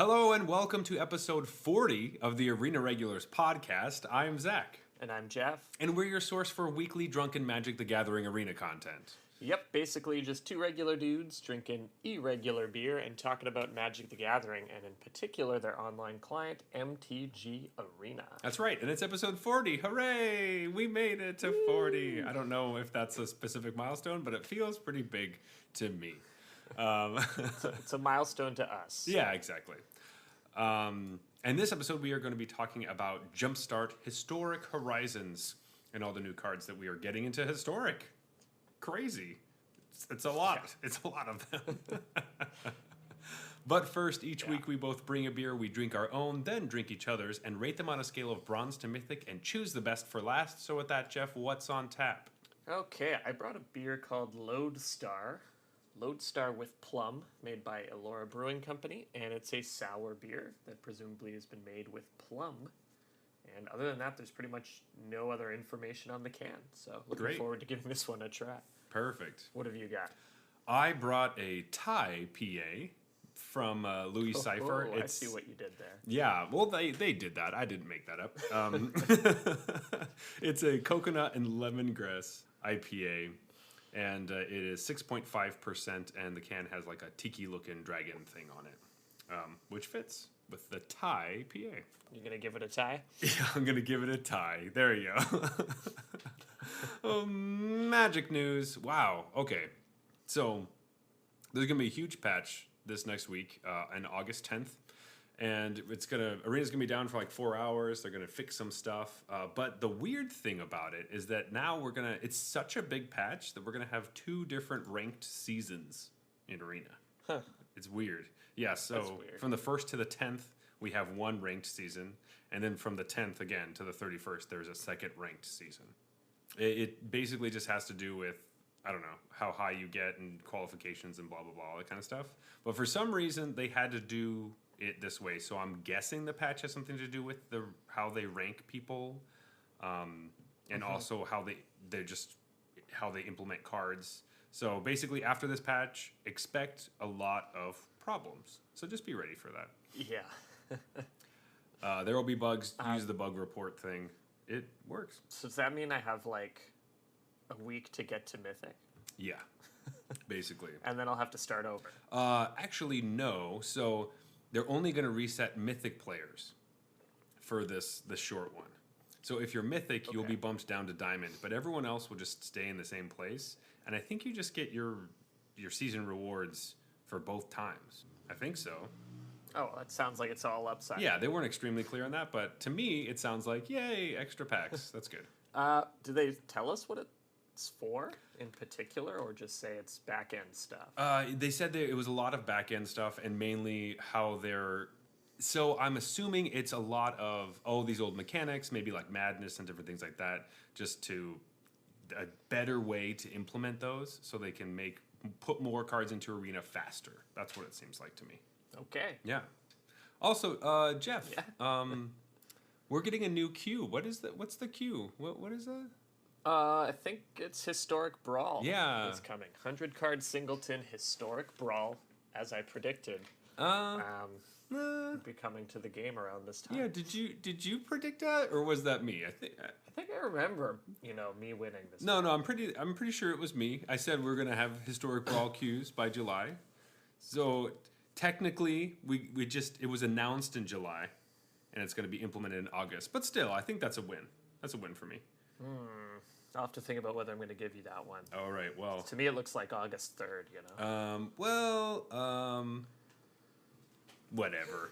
Hello and welcome to episode 40 of the Arena Regulars podcast. I'm Zach. And I'm Jeff. And we're your source for weekly Drunken Magic the Gathering arena content. Yep, basically just two regular dudes drinking irregular beer and talking about Magic the Gathering, and in particular their online client, MTG Arena. That's right, and it's episode 40. Hooray! We made it to 40. I don't know if that's a specific milestone, but it feels pretty big to me. It's a milestone to us. Yeah, exactly. And this episode, we are going to be talking about Jumpstart Historic Horizons and all the new cards that we are getting into Historic. Crazy. It's a lot. Yeah. It's a lot of them. But first, each week we both bring a beer, we drink our own, then drink each other's, and rate them on a scale of bronze to mythic, and choose the best for last. So with that, Jeff, what's on tap? Okay, I brought a beer called Lodestar with Plum, made by Elora Brewing Company, and it's a sour beer that presumably has been made with plum. And other than that, there's pretty much no other information on the can. So looking forward to giving this one a try. Perfect. What have you got? I brought a Thai PA from Louis Cypher. I see what you did there. Yeah, well, they did that. I didn't make that up. It's a coconut and lemongrass IPA. And it is 6.5%, and the can has like a tiki-looking dragon thing on it, which fits with the Thai PA. You're going to give it a tie? Yeah, I'm going to give it a tie. There you go. Magic news. Wow. Okay. So there's going to be a huge patch this next week on August 10th. And Arena's gonna be down for like 4 hours. They're gonna fix some stuff. But the weird thing about it is that now it's such a big patch that we're gonna have 2 different ranked seasons in Arena. Huh. It's weird. Yeah, so from the 1st to the 10th, we have 1 ranked season. And then from the 10th again to the 31st, there's a 2nd ranked season. It basically just has to do with, I don't know, how high you get and qualifications and blah, blah, blah, all that kind of stuff. But for some reason, they had to do it this way, so I'm guessing the patch has something to do with how they rank people, and also how they implement cards. So basically, after this patch, expect a lot of problems. So just be ready for that. Yeah. There will be bugs. Use the bug report thing. It works. So does that mean I have like a week to get to Mythic? Yeah, basically. And then I'll have to start over. Actually, no. So they're only going to reset Mythic players for this short one. So if you're Mythic, you'll be bumped down to Diamond, but everyone else will just stay in the same place. And I think you just get your season rewards for both times. I think so. Oh, that sounds like it's all upside. Yeah, they weren't extremely clear on that, but to me, it sounds like, yay, extra packs. That's good. Do they tell us what it's for in particular, or just say it's back-end stuff? They said that it was a lot of back-end stuff, and mainly how they're... So I'm assuming it's a lot of, these old mechanics, maybe like Madness and different things like that, just to a better way to implement those so they can put more cards into Arena faster. That's what it seems like to me. Okay. Yeah. Also, Jeff, Yeah. we're getting a new queue. What is that? What's the queue? What is that? I think it's Historic Brawl. Yeah. It's coming. 100-card singleton Historic Brawl, as I predicted. Be coming to the game around this time. Yeah, did you predict that, or was that me? I think I remember, me winning this. No, I'm pretty sure it was me. I said we're gonna have Historic Brawl queues by July. So technically, it was announced in July, and it's gonna be implemented in August. But still, I think that's a win. That's a win for me. I'll have to think about whether I'm going to give you that one. All right, well. To me, it looks like August 3rd, Whatever.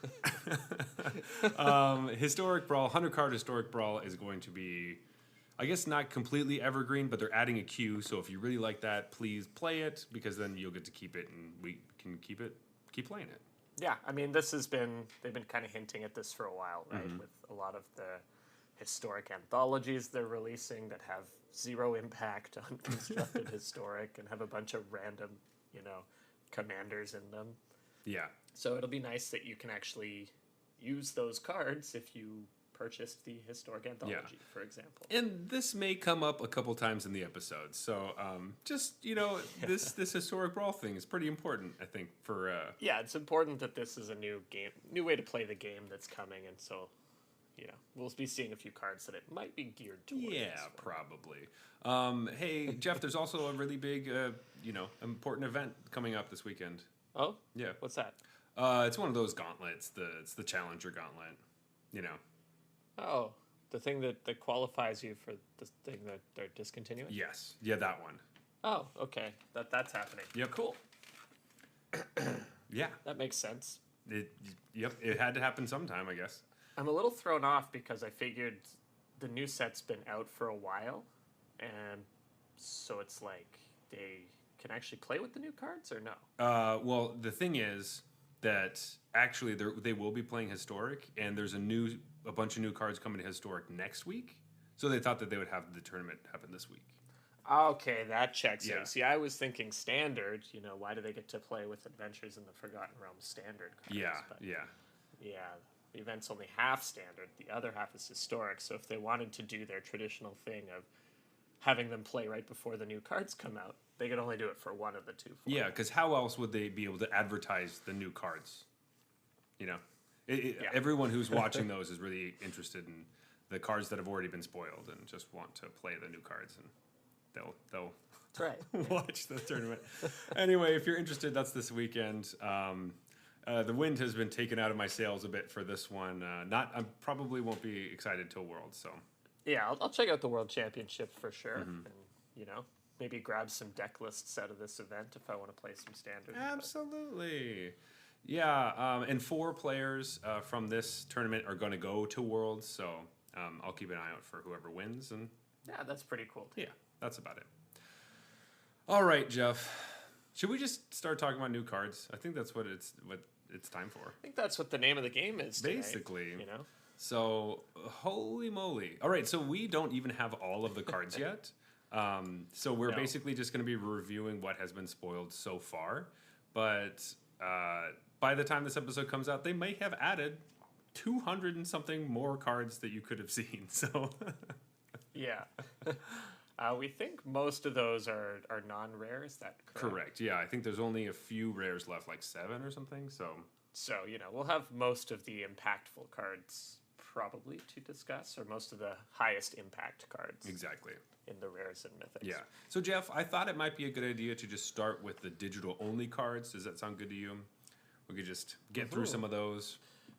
Historic Brawl, 100-card Historic Brawl is going to be, I guess, not completely evergreen, but they're adding a queue. So if you really like that, please play it, because then you'll get to keep it, and we can keep playing it. Yeah, I mean, they've been kind of hinting at this for a while, right? Mm-hmm. With a lot of the historic anthologies they're releasing that have zero impact on constructed historic and have a bunch of random, commanders in them. Yeah. So it'll be nice that you can actually use those cards if you purchased the Historic Anthology, for example. And this may come up a couple times in the episode. So just, this Historic Brawl thing is pretty important, I think, for... Yeah, it's important that this is a new way to play the game that's coming. And so, we'll be seeing a few cards that it might be geared towards. Yeah, probably. Hey, Jeff, there's also a really big, important event coming up this weekend. Oh? Yeah. What's that? It's one of those gauntlets. It's the Challenger Gauntlet. Oh, the thing that qualifies you for the thing that they're discontinuing? Yes. Yeah, that one. Oh, okay. That's happening. Yep. Cool. Yeah. That makes sense. It had to happen sometime, I guess. I'm a little thrown off because I figured the new set's been out for a while, and so it's like they can actually play with the new cards, or no? Well, the thing is that actually they will be playing Historic, and there's a bunch of new cards coming to Historic next week. So they thought that they would have the tournament happen this week. Okay, that checks in. See, I was thinking Standard. Why do they get to play with Adventures in the Forgotten Realms Standard cards? Yeah. The event's only half Standard. The other half is Historic. So if they wanted to do their traditional thing of having them play right before the new cards come out, they could only do it for one of the two formats. Yeah, because how else would they be able to advertise the new cards? Everyone who's watching those is really interested in the cards that have already been spoiled and just want to play the new cards, and they'll That's right. watch the tournament. Anyway, if you're interested, that's this weekend. The wind has been taken out of my sails a bit for this one. I probably won't be excited till Worlds. So yeah, I'll check out the World Championship for sure, and maybe grab some deck lists out of this event if I want to play some Standard. Absolutely. Yeah, and 4 players from this tournament are going to go to Worlds, so I'll keep an eye out for whoever wins. And yeah, that's pretty cool too. Yeah, that's about it. All right, Jeff. Should we just start talking about new cards? I think that's what it's time for. I think that's what the name of the game is today, basically. So, holy moly. All right, so we don't even have all of the cards yet. So we're basically just going to be reviewing what has been spoiled so far. But by the time this episode comes out, they may have added 200 and something more cards that you could have seen. So yeah. We think most of those are non-rare. Is that correct? Correct. Yeah, I think there's only a few rares left, like 7 or something. So we'll have most of the impactful cards probably to discuss, or most of the highest impact cards. Exactly. In the rares and mythics. Yeah. So Jeff, I thought it might be a good idea to just start with the digital only cards. Does that sound good to you? We could just get through some of those.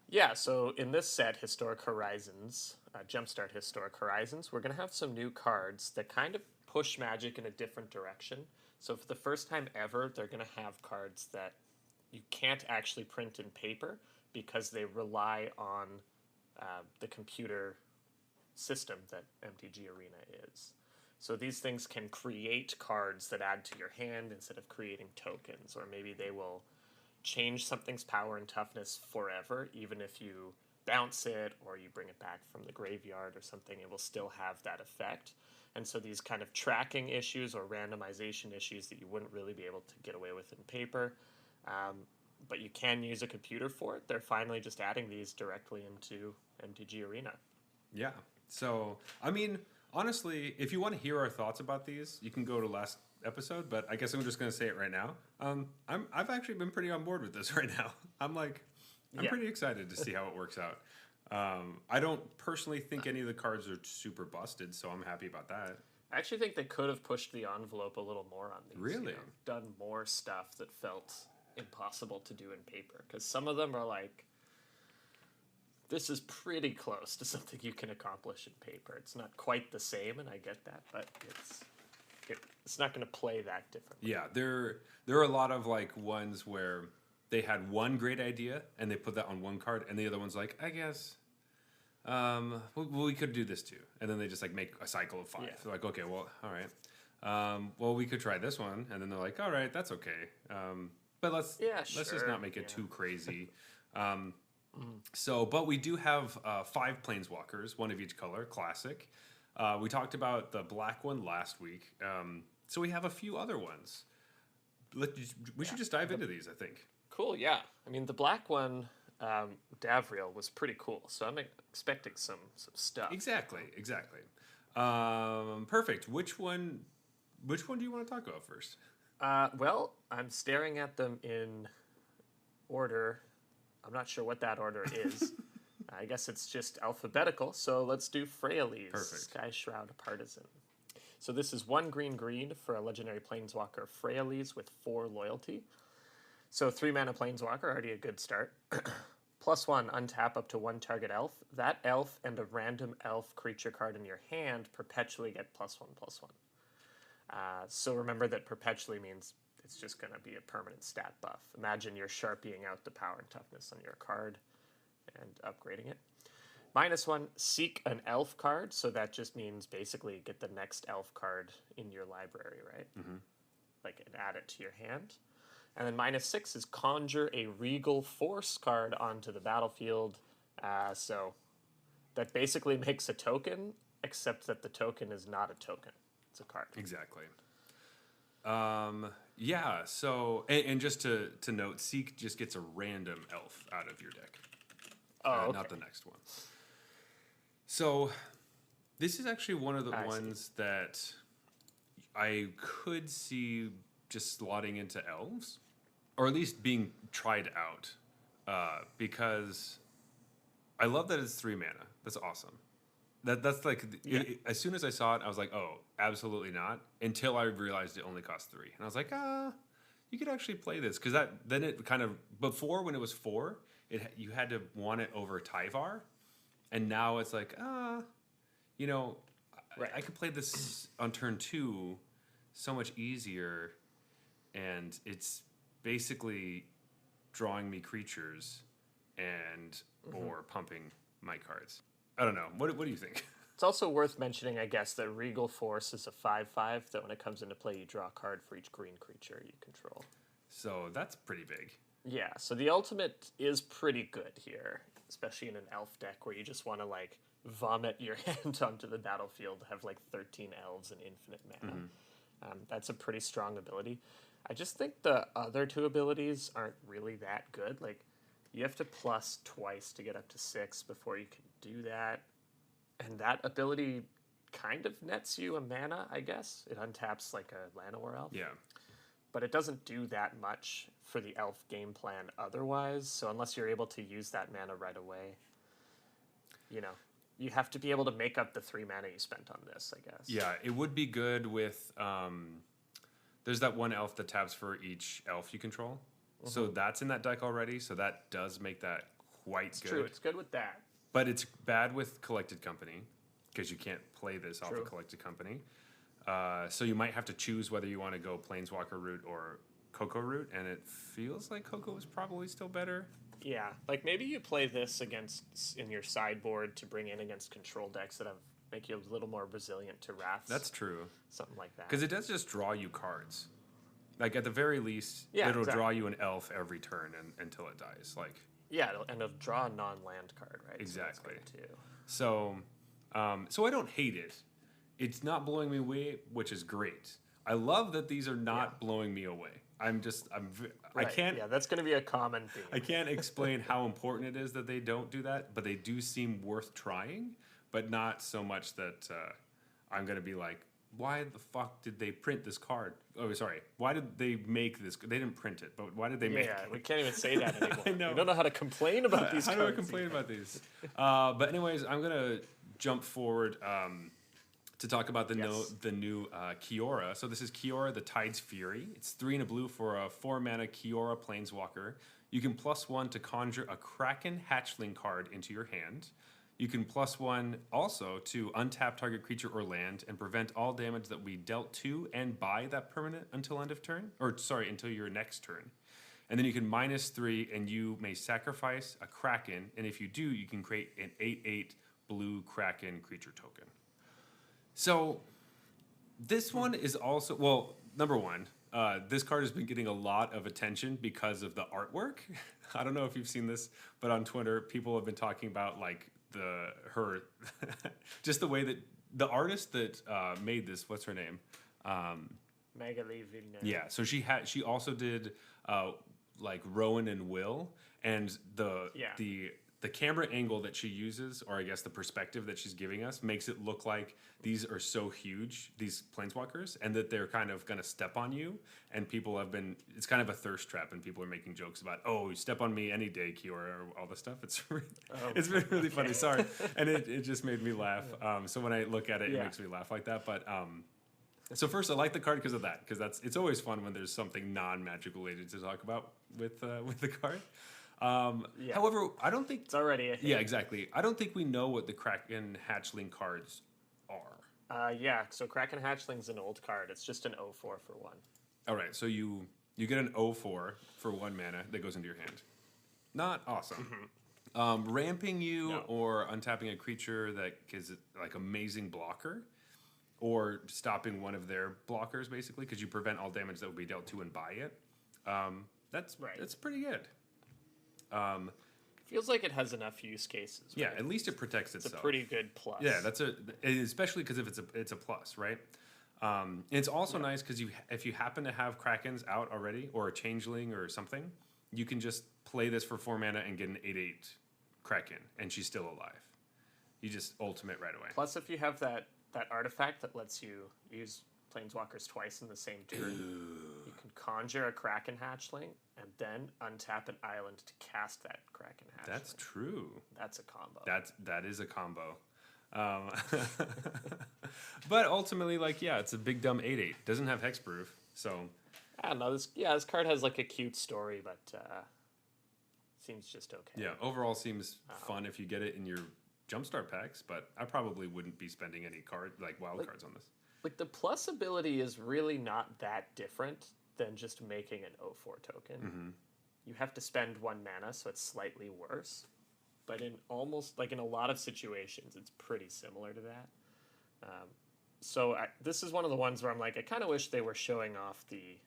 Yeah, so in this set, Historic Horizons, Jumpstart Historic Horizons, we're going to have some new cards that kind of push Magic in a different direction. So for the first time ever, they're going to have cards that you can't actually print in paper because they rely on the computer system that MTG Arena is. So these things can create cards that add to your hand instead of creating tokens, or maybe they will change something's power and toughness forever, even if you bounce it or you bring it back from the graveyard or something, it will still have that effect. And so these kind of tracking issues or randomization issues that you wouldn't really be able to get away with in paper, but you can use a computer for it, they're finally just adding these directly into MTG Arena. Yeah. So, I mean, honestly, if you want to hear our thoughts about these, you can go to last episode, but I guess I'm just going to say it right now. I've actually been pretty on board with this right now. I'm pretty excited to see how it works out. I don't personally think any of the cards are super busted, so I'm happy about that. I actually think they could have pushed the envelope a little more on these. Really? Done more stuff that felt impossible to do in paper. Because some of them are like, this is pretty close to something you can accomplish in paper. It's not quite the same, and I get that, but it's not going to play that differently. Yeah, there are a lot of like ones where they had one great idea and they put that on one card, and the other one's like, I guess, we could do this too, and then they just like make a cycle of 5. Yeah. They're like, okay, well, all right, well, we could try this one, and then they're like, all right, that's okay, but let's just not make it too crazy. So, but we do have 5 planeswalkers, one of each color, classic. We talked about the black one last week, so we have a few other ones. We should just dive into these, I think. Cool, yeah. I mean, the black one, Davriel was pretty cool, so I'm expecting some stuff. Exactly. Perfect. Which one do you want to talk about first? Well, I'm staring at them in order. I'm not sure what that order is. I guess it's just alphabetical, so let's do Freyalise. Perfect. Sky Shroud Partisan. So this is 1 green for a legendary planeswalker, Freyalise, with 4 loyalty. So 3 mana planeswalker, already a good start. +1, untap up to 1 target elf. That elf and a random elf creature card in your hand perpetually get +1/+1. So remember that perpetually means it's just going to be a permanent stat buff. Imagine you're sharpieing out the power and toughness on your card and upgrading it. -1, seek an elf card. So that just means basically get the next elf card in your library, right? Mm-hmm. Like, and add it to your hand. And then -6 is conjure a Regal Force card onto the battlefield. So that basically makes a token, except that the token is not a token. It's a card. Exactly. Yeah, so, and just to note, Seek just gets a random elf out of your deck. Okay. Not the next one. So, this is actually one of the ones that I could see just slotting into elves, or at least being tried out, because I love that it's 3 mana. That's awesome. That's like, as soon as I saw it, I was like, oh, absolutely not, until I realized it only cost 3. And I was like, you could actually play this, because then it kind of, before when it was 4, you had to want it over Tyvar, and now it's like, you know, I could play this on turn 2 so much easier, and it's basically drawing me creatures and or pumping my cards. I don't know. What do you think? It's also worth mentioning, I guess, that Regal Force is a 5/5 that when it comes into play, you draw a card for each green creature you control. So that's pretty big. Yeah, so the ultimate is pretty good here, especially in an elf deck where you just want to, like, vomit your hand onto the battlefield, have, like, 13 elves and infinite mana. That's a pretty strong ability. I just think the other 2 abilities aren't really that good. Like, you have to plus twice to get up to 6 before you can do that. And that ability kind of nets you a mana, I guess. It untaps like a Llanowar elf. Yeah. But it doesn't do that much for the elf game plan otherwise. So unless you're able to use that mana right away, you know, you have to be able to make up the 3 mana you spent on this, I guess. Yeah, it would be good with... there's that one elf that taps for each elf you control. So that's in that deck already, so that does make that quite good. True, it's good with that. But it's bad with Collected Company, because you can't play this off of Collected Company. So you might have to choose whether you want to go Planeswalker route or Coco route, and it feels like Coco is probably still better. Yeah, like maybe you play this in your sideboard to bring in against control decks that make you a little more resilient to Wraths. That's true. Something like that. Because it does just draw you cards. Like, at the very least, Yeah, it'll exactly. draw you an elf every turn until it dies. Like, yeah, and it'll draw a non-land card, right? Exactly. So, so I don't hate it. It's not blowing me away, which is great. I love that these are not blowing me away. I can't. Yeah, that's going to be a common theme. I can't explain how important it is that they don't do that, but they do seem worth trying, but not so much that I'm going to be like, why the fuck did they print this card? Oh, sorry. Why did they make this? They didn't print it, but why did they make it? Yeah, we can't even say that anymore. I know. We don't know how to complain about these How cards. do I complain about these? But anyways, I'm going to jump forward to talk about the new Kiora. So this is Kiora, the Tide's Fury. It's 3 and a blue for a 4-mana Kiora Planeswalker. You can +1 to conjure a Kraken Hatchling card into your hand. You can +1 also to untap target creature or land and prevent all damage that we dealt to and by that permanent until end of turn. Until your next turn. And then you can -3 and you may sacrifice a Kraken. And if you do, you can create an 8/8 blue Kraken creature token. So this one is also, well, number one, this card has been getting a lot of attention because of the artwork. I don't know if you've seen this, but on Twitter, people have been talking about like just the way that the artist that made this, what's her name? Magali Villeneuve. Yeah, so she also did like Rowan and Will, and the camera angle that she uses, or I guess the perspective that she's giving us, makes it look like these are so huge, these planeswalkers, and that they're kind of going to step on you. And people have been, it's kind of a thirst trap, and people are making jokes about, oh, you step on me any day, Kiora, or all this stuff. It's it's been really funny. Sorry. And it just made me laugh. So when I look at it, it makes me laugh like that. But so first, I like the card because of that, because it's always fun when there's something non-magic related to talk about with the card. However, I don't think it's already a hit. Yeah, exactly. I don't think we know what the Kraken Hatchling cards are. So Kraken Hatchling's an old card. It's just an 0/4 for 1. All right, so you get an 0/4 for 1 mana that goes into your hand. Not awesome. Ramping you or untapping a creature that is like amazing blocker, or stopping one of their blockers basically, because you prevent all damage that would be dealt to and by it. That's pretty good. Feels like it has enough use cases. Right? Yeah, at least it protects itself. It's a pretty good plus. Yeah, especially because if it's a plus, right? And it's also nice because if you happen to have Krakens out already, or a Changeling or something, you can just play this for 4 mana and get an 8/8 Kraken, and she's still alive. You just ultimate right away. Plus, if you have that artifact that lets you use Planeswalkers twice in the same turn, you can conjure a Kraken Hatchling and then untap an island to cast that Kraken Hatchling. That's true. That's a combo. That is a combo. But ultimately, it's a big dumb 8/8. Doesn't have hexproof, so I don't know. This card has like a cute story, but seems just okay. Yeah, overall seems fun if you get it in your Jumpstart packs, but I probably wouldn't be spending any wild cards on this. Like, the plus ability is really not that different than just making an 0/4 token. Mm-hmm. You have to spend 1 mana, so it's slightly worse. But in a lot of situations, it's pretty similar to that. This is one of the ones where I'm like, I kind of wish they were showing off the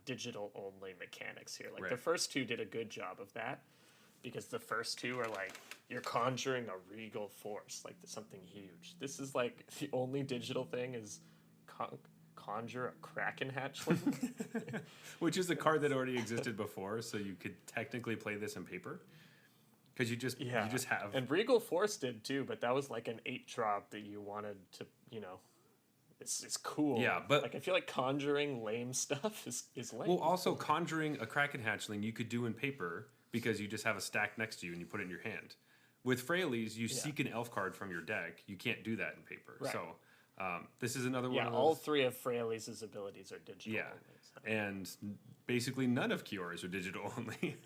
digital-only mechanics here. The first 2 did a good job of that, because the first 2 are like, you're conjuring a regal force, something huge. This is the only digital thing is conjure a Kraken Hatchling. Which is a card that already existed before, so you could technically play this in paper. Because you just have... And Regal Force did too, but that was like an 8-drop that you wanted to, it's cool. Yeah, but... I feel like conjuring lame stuff is lame. Well, also, conjuring a Kraken Hatchling you could do in paper, because you just have a stack next to you and you put it in your hand. With Freyalise, you seek an elf card from your deck. You can't do that in paper. Right. So this is another one of those. All 3 of Freyalise's abilities are digital. Yeah, only, so. And basically none of Kiora's are digital only.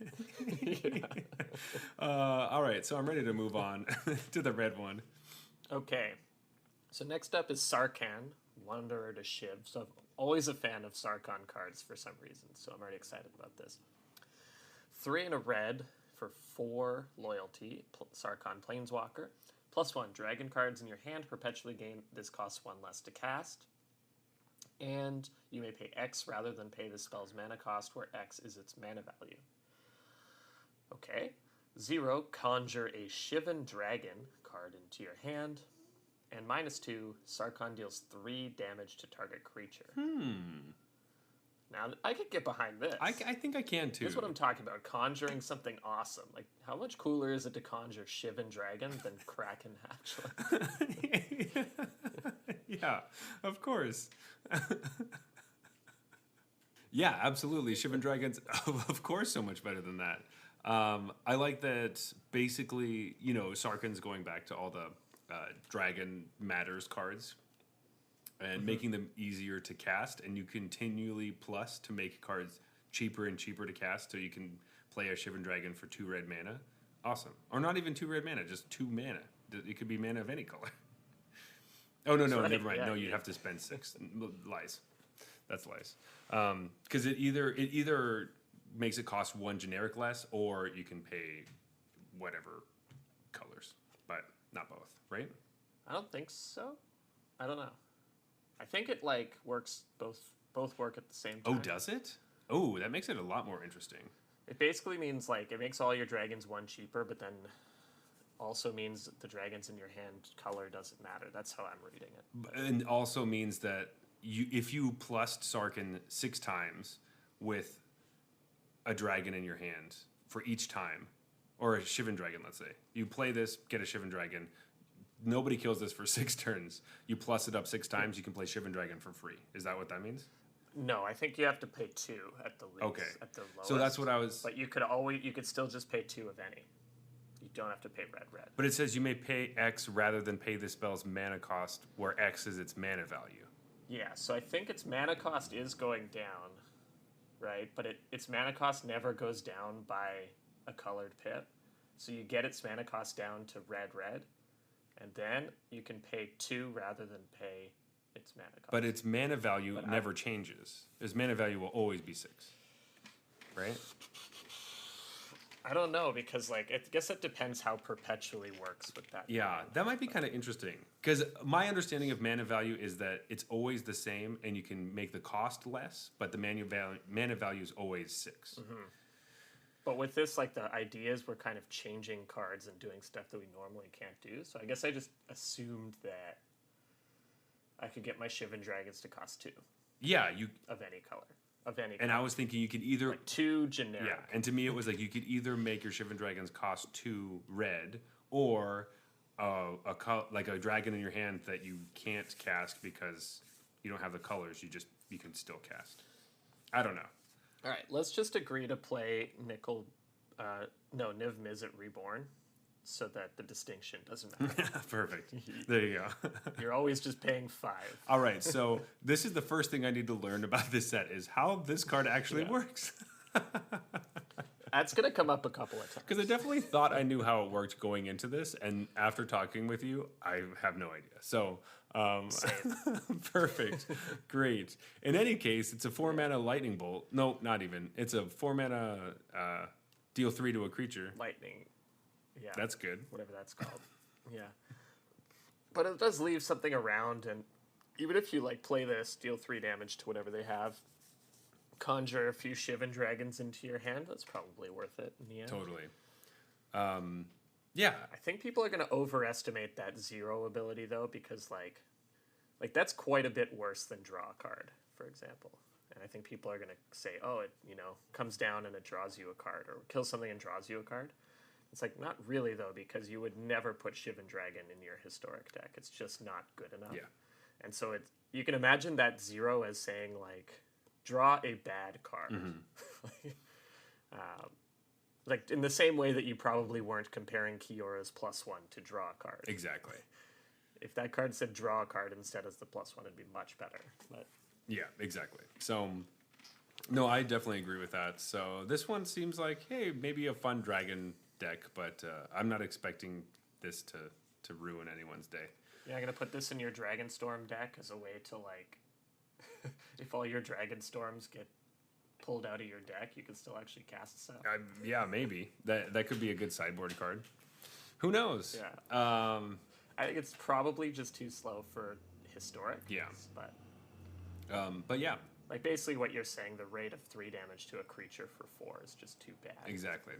All right, so I'm ready to move on to the red one. Okay, so next up is Sarkhan, Wanderer to Shiv. So I'm always a fan of Sarkhan cards for some reason, so I'm already excited about this. 3 and a red for 4 loyalty, Sarkhan Planeswalker. +1, dragon cards in your hand perpetually gain. This costs 1 less to cast. And you may pay X rather than pay the spell's mana cost, where X is its mana value. Okay. 0, conjure a Shivan Dragon card into your hand. And -2, Sarkhan deals 3 damage to target creature. Now, I could get behind this. I think I can, too. This is what I'm talking about. Conjuring something awesome. How much cooler is it to conjure Shivan Dragon than Kraken Hatchling? Yeah, of course. Yeah, absolutely. Shivan Dragon's, of course, so much better than that. I like that, basically, Sarkhan's going back to all the Dragon Matters cards. And making them easier to cast, and you continually plus to make cards cheaper and cheaper to cast, so you can play a Shivan Dragon for 2 red mana. Awesome. Or not even 2 red mana, just 2 mana. It could be mana of any color. Oh, no, never mind. No, you'd have to spend 6. Lies. That's lies. Because it either makes it cost 1 generic less, or you can pay whatever colors. But not both, right? I don't think so. I don't know. I think it works both work at the same time. Oh, does it? Oh, that makes it a lot more interesting. It basically means it makes all your dragons 1 cheaper, but then also means the dragons in your hand color doesn't matter. That's how I'm reading it. And also means that if you plussed Sarkhan 6 times with a dragon in your hand for each time, or a Shivan Dragon, let's say. You play this, get a Shivan Dragon. Nobody kills this for 6 turns. You plus it up 6 times, you can play Shivan Dragon for free. Is that what that means? No, I think you have to pay 2 at the least. Okay. At the lowest. So that's what I was... But you could still just pay 2 of any. You don't have to pay red. But it says you may pay X rather than pay the spell's mana cost, where X is its mana value. Yeah, so I think its mana cost is going down, right? But its mana cost never goes down by a colored pip. So you get its mana cost down to red, and then you can pay 2 rather than pay its mana cost. But its mana value never changes. Its mana value will always be 6, right? I don't know, because I guess it depends how perpetually works with that. Yeah, that might be kind of interesting. Because my understanding of mana value is that it's always the same, and you can make the cost less, but the mana value is always 6. Mm-hmm. But with this, the ideas were kind of changing cards and doing stuff that we normally can't do. So I guess I just assumed that I could get my Shivan Dragons to cost 2. Yeah, of any color. Of any and color. I was thinking you could either... 2 generic. Yeah, and to me it was you could either make your Shivan Dragons cost 2 red, or a dragon in your hand that you can't cast because you don't have the colors, you can still cast. I don't know. All right, let's just agree to play Niv Mizzet Reborn, so that the distinction doesn't matter. Perfect. There you go. You're always just paying 5. All right, so this is the first thing I need to learn about this set is how this card actually works. That's going to come up a couple of times. Because I definitely thought I knew how it worked going into this, and after talking with you, I have no idea. So, perfect. Great. In any case, it's a 4-mana lightning bolt. No, not even. It's a 4-mana deal 3 to a creature. Lightning. Yeah. That's good. Whatever that's called. Yeah. But it does leave something around, and even if you play this, deal 3 damage to whatever they have, conjure a few Shivan Dragons into your hand, that's probably worth it in the end. Totally. Yeah. I think people are going to overestimate that 0 ability, though, because, that's quite a bit worse than draw a card, for example. And I think people are going to say, oh, it, comes down and it draws you a card, or kills something and draws you a card. It's not really, though, because you would never put Shivan Dragon in your historic deck. It's just not good enough. Yeah. And so you can imagine that 0 as saying, draw a bad card. Mm-hmm. In the same way that you probably weren't comparing Kiora's +1 to draw a card. Exactly. If that card said draw a card instead of the +1, it'd be much better. But yeah, exactly. So, no, I definitely agree with that. So this one seems like, hey, maybe a fun dragon deck, but I'm not expecting this to ruin anyone's day. You're not going to put this in your Dragonstorm deck as a way to, if all your Dragonstorms get pulled out of your deck, you can still actually cast stuff. Yeah, maybe. That could be a good sideboard card. Who knows? Yeah. I think it's probably just too slow for historic. Yeah. But yeah. Basically what you're saying, the rate of 3 damage to a creature for 4 is just too bad. Exactly.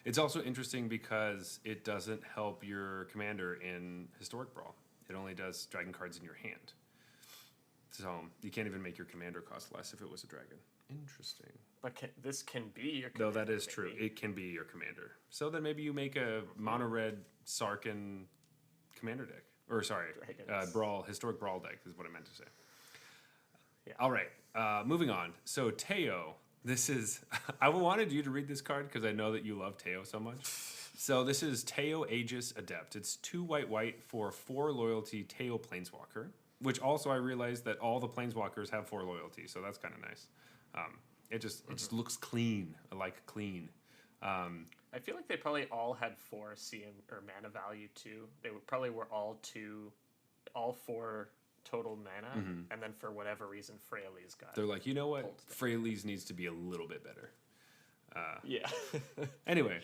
It's also interesting because it doesn't help your commander in Historic Brawl. It only does dragon cards in your hand. So you can't even make your commander cost less if it was a dragon. Interesting. But this can be your commander. No, that is true. It can be your commander. So then maybe you make a mono-red Sarkhan commander deck. Or sorry, Historic Brawl deck is what I meant to say. Yeah. All right, moving on. So Teo, this is... I wanted you to read this card because I know that you love Teo so much. So this is Teo Aegis Adept. It's 2 white for 4 loyalty Teo Planeswalker, which also I realized that all the Planeswalkers have 4 loyalty, so that's kind of nice. It just looks clean. I like clean. I feel like they probably all had 4 CM or mana value too. They probably were all 4 total mana, and then for whatever reason, Freyalise got. They're like, you know what? Freyalise needs to be a little bit better. Yeah. Anyway,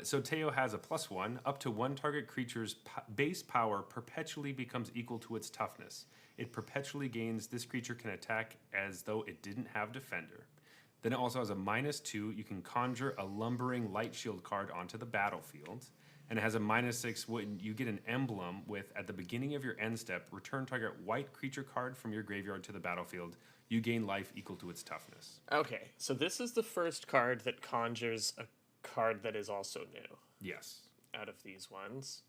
so Teo has a +1. Up to 1 target creature's base power perpetually becomes equal to its toughness. It perpetually gains. This creature can attack as though it didn't have defender. Then it also has a -2. You can conjure a lumbering light shield card onto the battlefield. and it has a -6. When you get an emblem with, at the beginning of your end step, return target white creature card from your graveyard to the battlefield. You gain life equal to its toughness. Okay, so this is the first card that conjures a card that is also new. Yes. Out of these ones.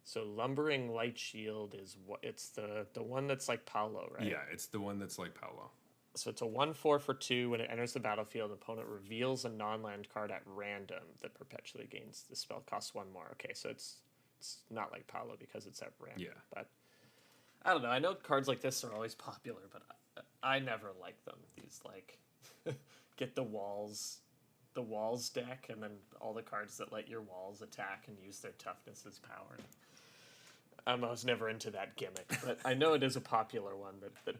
So Lumbering Light Shield is what it's the one that's like Paolo, right? Yeah, it's the one that's like Paolo. So it's a 1/4 for 2. When it enters the battlefield, the opponent reveals a non-land card at random that perpetually gains. The spell costs 1 more. Okay, so it's not like Paolo because it's at random. Yeah. But I don't know. I know cards like this are always popular, but I never like them. These like get the walls deck, and then all the cards that let your walls attack and use their toughness as power. I was never into that gimmick, but I know it is a popular one that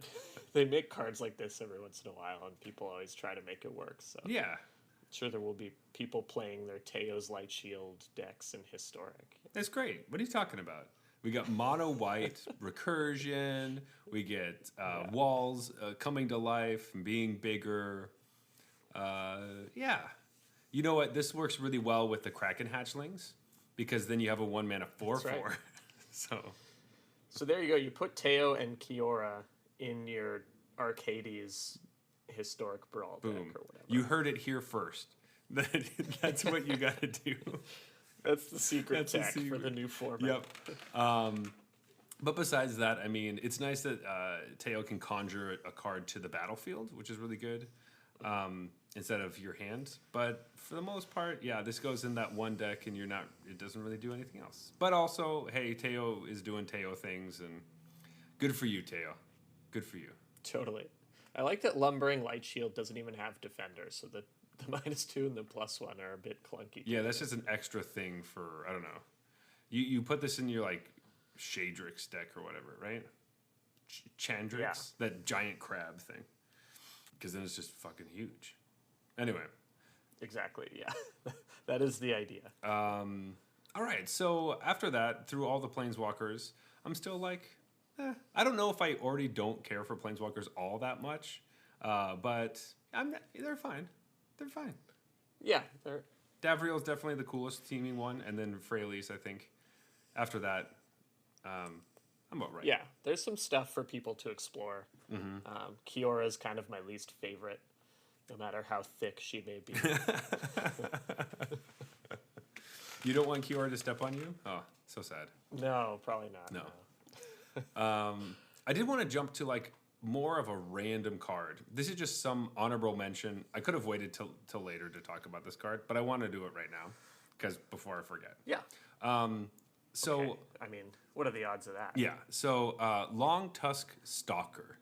they make cards like this every once in a while, and people always try to make it work. So Yeah. I'm sure there will be people playing their Teo's Light Shield decks in Historic. That's great. What are you talking about? We got mono white, recursion, we get walls coming to life and being bigger. Yeah. You know what? This works really well with the Kraken hatchlings, because then you have a 1-mana 4/4. That's right. So there you go. You put Teo and Kiora in your Arcades Historic Brawl deck boom. or whatever. You heard it here first. That's what you got to do. That's the secret tech for the new format. Yep. But besides that, I mean, it's nice that Teo can conjure a card to the battlefield, which is really good, instead of your hand. But for the most part, yeah, this goes in that one deck, and it doesn't really do anything else. But also, hey, Teo is doing Teo things, and good for you, Teo. Good for you. Totally. I like that Lumbering Light Shield doesn't even have defenders, so the -2 and the +1 are a bit clunky. Yeah, that's just an extra thing for, I don't know. You put this in your, like, Shadrix deck or whatever, right? Chandrix? Yeah. That giant crab thing. Because then it's just fucking huge. Anyway. Exactly, yeah. That is the idea. All right, so after that, through all the Planeswalkers, I'm still like, I don't know if I already don't care for Planeswalkers all that much, but they're fine. They're fine. Yeah. Davriel's definitely the coolest teaming one, and then Freyalise, I think. After that, I'm about right. Yeah, there's some stuff for people to explore. Kiora is kind of my least favorite, no matter how thick she may be. You don't want Kiora to step on you? Oh, so sad. No, probably not. No. I did want to jump to like more of a random card. This is just some honorable mention. I could have waited till later to talk about this card, but I want to do it right now because before I forget. Yeah. So okay. I mean, what are the odds of that? Yeah. So Long Tusk Stalker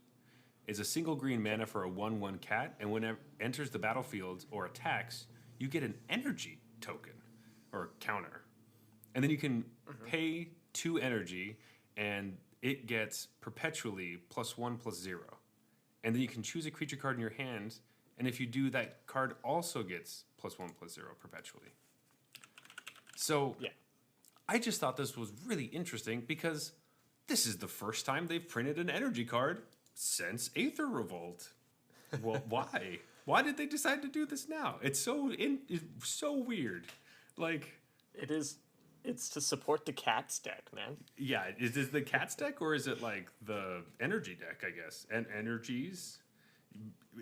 is a single green mana for a 1/1 cat, and when it enters the battlefield or attacks, you get an energy token or counter, and then you can pay 2 energy, and it gets perpetually +1/+0, and then you can choose a creature card in your hand, and if you do, that card also gets +1/+0 perpetually. So yeah. I just thought this was really interesting because this is the first time they've printed an energy card since Aether Revolt. Well, why? Why did they decide to do this now? It's so weird. Like it is. It's to support the Cats deck, man. Yeah, is this the Cats deck or is it like the energy deck? I guess and energies.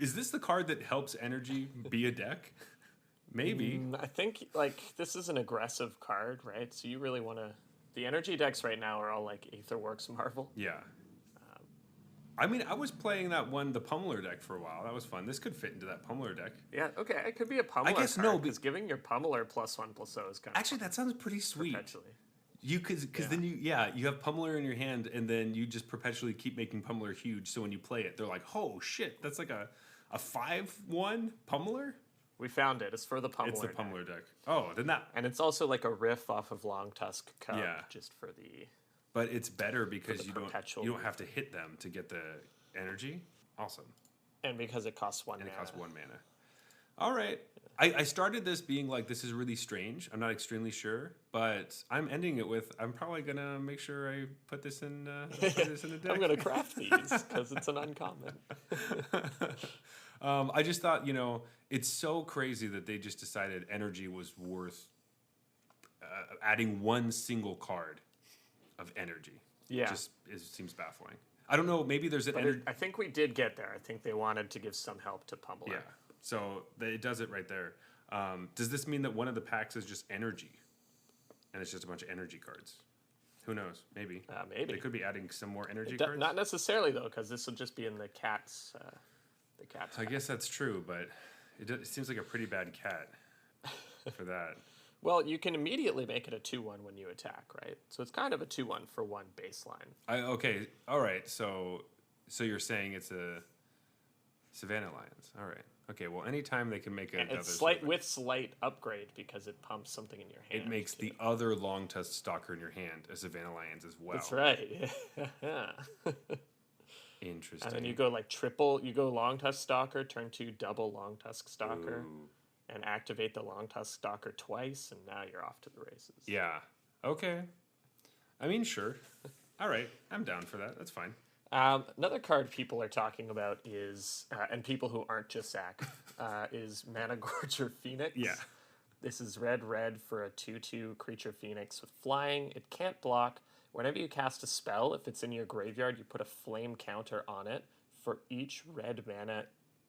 Is this the card that helps energy be a deck? Maybe. I think like this is an aggressive card, right? So you really want to. The energy decks right now are all like Aetherworks Marvel. Yeah. I mean, I was playing that one, the Pummeler deck, for a while. That was fun. This could fit into that Pummeler deck. Yeah, okay. It could be a Pummeler. I guess card, no, because giving your Pummeler +1/+0 is kind of actually that sounds pretty sweet. Perpetually. You because then you have Pummeler in your hand, and then you just perpetually keep making Pummeler huge. So when you play it, they're like, "Oh shit, that's like a 5/1 Pummeler." We found it. It's for the Pummeler. It's the Pummeler deck. Oh, then that. And it's also like a riff off of Long Tusk Cub, just for the. But it's better because you don't have to hit them to get the energy. Awesome. And because it costs 1 mana. And it costs 1 mana. All right. I started this being like, this is really strange. I'm not extremely sure, but I'm ending it with, I'm probably going to make sure I put this in a deck. I'm going to craft these because it's an uncommon. I just thought, it's so crazy that they just decided energy was worth adding one single card of energy. Yeah. Just seems baffling. I don't know. Maybe there's an. I think we did get there. I think they wanted to give some help to Pummeler. Yeah. So it does it right there. Does this mean that one of the packs is just energy, and it's just a bunch of energy cards? Who knows? Maybe. Maybe they could be adding some more energy cards. Not necessarily though, because this will just be in the cat's. The cat's. I guess that's true, but it seems like a pretty bad cat for that. Well, you can immediately make it a 2/1 when you attack, right? So it's kind of a 2/1 for one baseline. Okay, all right. So you're saying it's a Savannah Lions. All right. Okay, well, anytime they can make a... It's slight upgrade because it pumps something in your hand. It makes the other long-tusked stalker in your hand a Savannah Lions as well. That's right. Yeah. Interesting. And then you go like triple, you go long tusk stalker, turn 2 double long tusk stalker. Ooh. And activate the long tusk stalker twice, and now you're off to the races. Yeah. Okay. I mean, sure. All right. I'm down for that. That's fine. Another card people are talking about is, and people who aren't just Zach, is Mana Gorger Phoenix. Yeah. This is red for a 2/2 creature Phoenix with flying. It can't block. Whenever you cast a spell, if it's in your graveyard, you put a flame counter on it for each red mana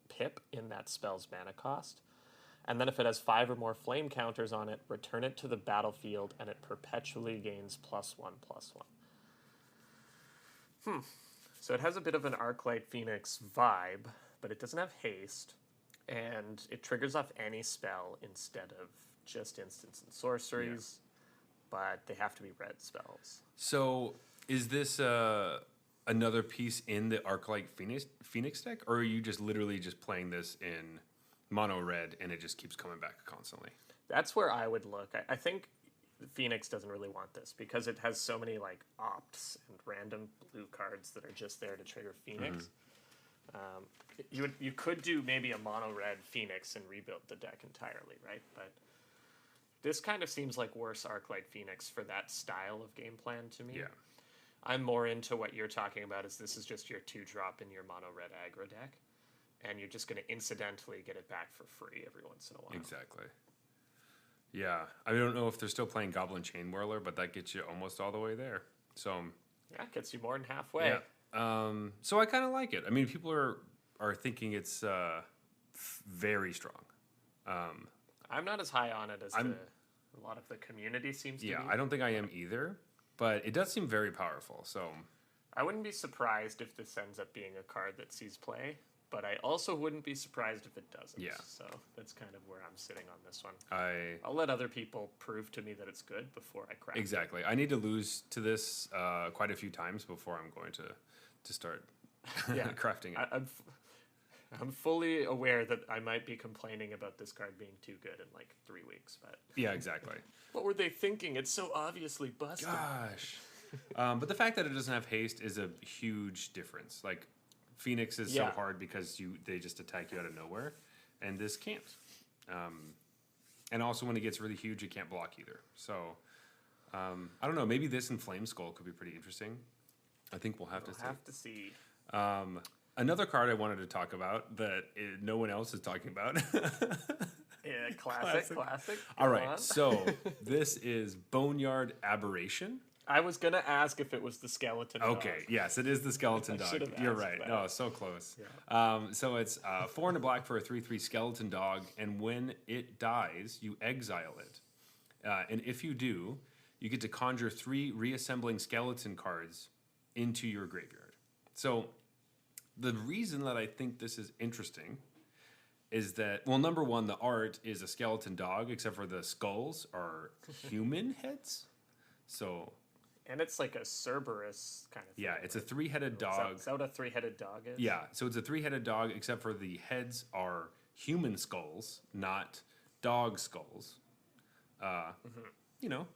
pip in that spell's mana cost. And then if it has 5 or more flame counters on it, return it to the battlefield, and it perpetually gains +1/+1. So it has a bit of an Arclight Phoenix vibe, but it doesn't have haste, and it triggers off any spell instead of just instants and sorceries, but they have to be red spells. So is this another piece in the Arclight Phoenix deck, or are you just literally just playing this in mono red and it just keeps coming back constantly? That's where I would look. I think Phoenix doesn't really want this because it has so many like opts and random blue cards that are just there to trigger Phoenix. You could do maybe a mono red Phoenix and rebuild the deck entirely, right? But this kind of seems like worse Arclight Phoenix for that style of game plan to me. Yeah. I'm more into what you're talking about. Is this is just your 2-drop in your mono red aggro deck, and you're just going to incidentally get it back for free every once in a while. Exactly. Yeah. I don't know if they're still playing Goblin Chain Whirler, but that gets you almost all the way there. So yeah, it gets you more than halfway. Yeah. So I kind of like it. I mean, people are thinking it's very strong. I'm not as high on it as a lot of the community seems to be. Yeah, I don't think I am either, but it does seem very powerful. So I wouldn't be surprised if this ends up being a card that sees play, but I also wouldn't be surprised if it doesn't. Yeah. So that's kind of where I'm sitting on this one. I'll let other people prove to me that it's good before I crack Exactly. I need to lose to this quite a few times before I'm going to start crafting it. I'm fully aware that I might be complaining about this card being too good in like 3 weeks, but yeah, exactly. What were they thinking? It's so obviously busted. Gosh. But the fact that it doesn't have haste is a huge difference. Like Phoenix is so hard because they just attack you out of nowhere, and this can't. And also when it gets really huge, it can't block either. So I don't know. Maybe this and Flame Skull could be pretty interesting. I think we'll have to see. Another card I wanted to talk about that no one else is talking about. Yeah, classic. All right, so this is Boneyard Aberration. I was going to ask if it was the skeleton dog. Okay, yes, it is the skeleton dog. You're right. That. No, so close. Yeah. So it's 4 and a black for a 3/3 skeleton dog, and when it dies, you exile it. And if you do, you get to conjure 3 reassembling skeleton cards into your graveyard. So the reason that I think this is interesting is that, well, number one, the art is a skeleton dog, except for the skulls are human heads. So... And it's like a Cerberus kind of thing. Yeah, it's a 3-headed dog. Is that what a 3-headed dog is? Yeah, so it's a 3-headed dog, except for the heads are human skulls, not dog skulls. You know,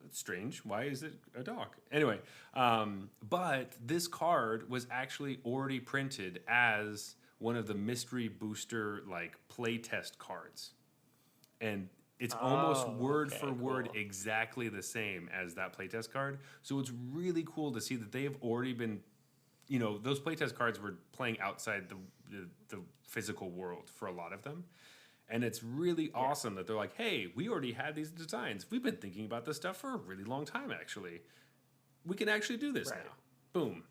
it's strange. Why is it a dog? Anyway, but this card was actually already printed as one of the mystery booster like playtest cards, and it's almost word for word exactly the same as that playtest card. So it's really cool to see that they have already been, you know, those playtest cards were playing outside the physical world for a lot of them. And it's really awesome that they're like, hey, we already had these designs. We've been thinking about this stuff for a really long time, actually. We can actually do this now. Boom.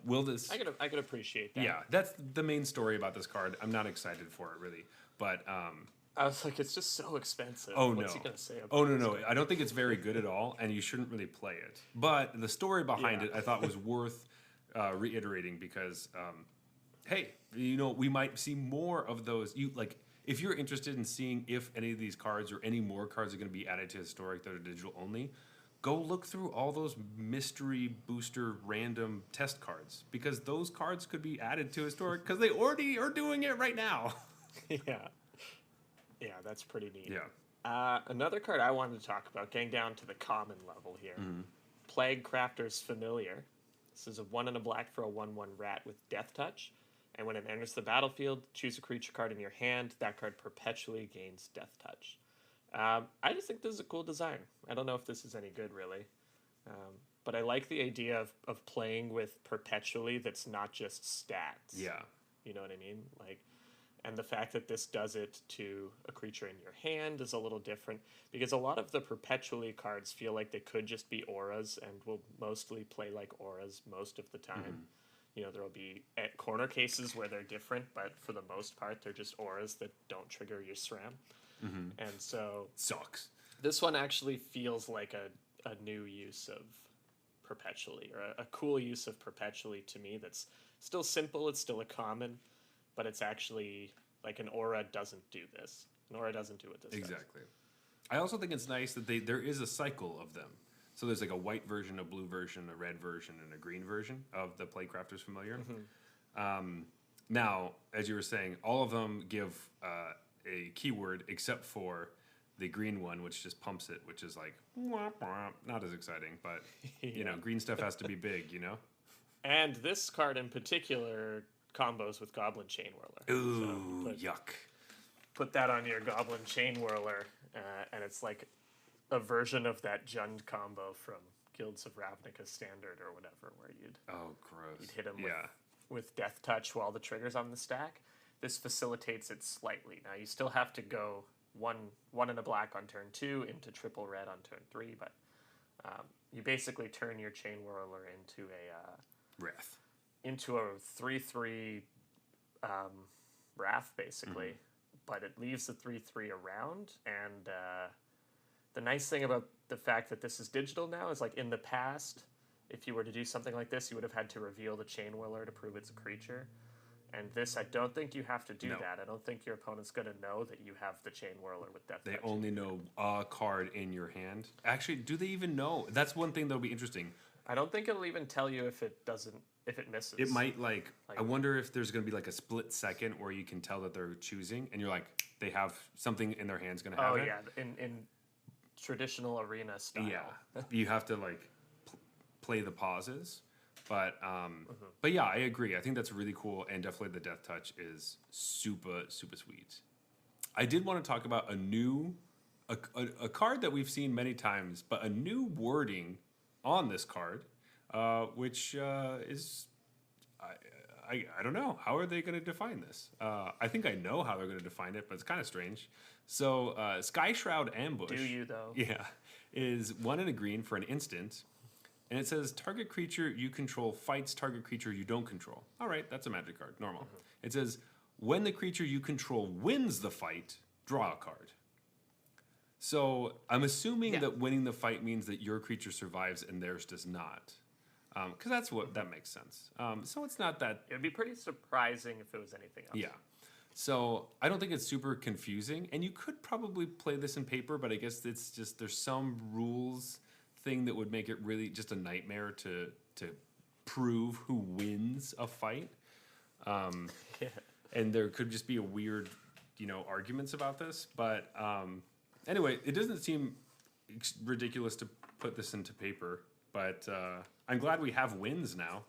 Will this... I could appreciate that. Yeah, that's the main story about this card. I'm not excited for it, really. But... I was like, it's just so expensive. Oh, What's no. he going to say about No. I don't think it's very good at all, and you shouldn't really play it. But the story behind it, I thought, was worth reiterating because, hey, we might see more of those. If you're interested in seeing if any of these cards or any more cards are going to be added to Historic that are digital only, go look through all those mystery booster random test cards because those cards could be added to Historic because they already are doing it right now. Yeah, that's pretty neat. Yeah. Another card I wanted to talk about, getting down to the common level here. Plague Crafter's Familiar. This is a 1 and a black for a 1/1 rat with Death Touch. And when it enters the battlefield, choose a creature card in your hand. That card perpetually gains Death Touch. I just think this is a cool design. I don't know if this is any good, really. But I like the idea of playing with perpetually that's not just stats. Yeah. You know what I mean? And the fact that this does it to a creature in your hand is a little different. Because a lot of the perpetually cards feel like they could just be auras and will mostly play like auras most of the time. There will be corner cases where they're different, but for the most part, they're just auras that don't trigger your SRAM. And so... Sucks. This one actually feels like a new use of perpetually, or a cool use of perpetually to me that's still simple, it's still a common, but it's actually... Like an aura doesn't do this. An aura doesn't do what this does. Exactly. I also think it's nice that there is a cycle of them. So there's like a white version, a blue version, a red version, and a green version of the Plague Crafter's Familiar. Now, as you were saying, all of them give a keyword except for the green one, which just pumps it, which is like, womp, womp. Not as exciting, but, green stuff has to be big, And this card in particular combos with Goblin Chain Whirler. Ooh, yuck. Put that on your Goblin Chain Whirler, and it's like a version of that Jund combo from Guilds of Ravnica Standard or whatever, where you'd hit him with Death Touch while the trigger's on the stack. This facilitates it slightly. Now, you still have to go one and a black on turn 2 into triple red on turn 3, but you basically turn your Chain Whirler into a... Wrath. Into a 3/3 Wrath, basically. But it leaves the 3/3 around, and the nice thing about the fact that this is digital now is, like, in the past, if you were to do something like this, you would have had to reveal the Chain Whirler to prove it's a creature. And this, I don't think you have to do that. I don't think your opponent's going to know that you have the Chain Whirler with Death Touch. They only know a card in your hand. Actually, do they even know? That's one thing that'll be interesting. I don't think it'll even tell you if it misses. It might, I wonder if there's going to be like a split second where you can tell that they're choosing, and you're like, they have something in their hands going to have it. Oh, yeah, in traditional arena style. Yeah, you have to, play the pauses. But yeah, I agree. I think that's really cool, and definitely the Death Touch is super, super sweet. I did want to talk about a card that we've seen many times, but a new wording on this card, which is, I don't know. How are they going to define this? I think I know how they're going to define it, but it's kind of strange. So Sky Shroud Ambush. Do you, though? Yeah. Is 1 and a green for an instant. And it says, target creature you control fights target creature you don't control. All right, that's a magic card, normal. It says, when the creature you control wins the fight, draw a card. So I'm assuming that winning the fight means that your creature survives and theirs does not. Because that makes sense. So it's not that... It would be pretty surprising if it was anything else. Yeah. So I don't think it's super confusing. And you could probably play this in paper, but I guess it's just there's some rules thing that would make it really just a nightmare to prove who wins a fight. And there could just be a weird, arguments about this. But anyway, it doesn't seem ridiculous to put this into paper. But I'm glad we have wins now.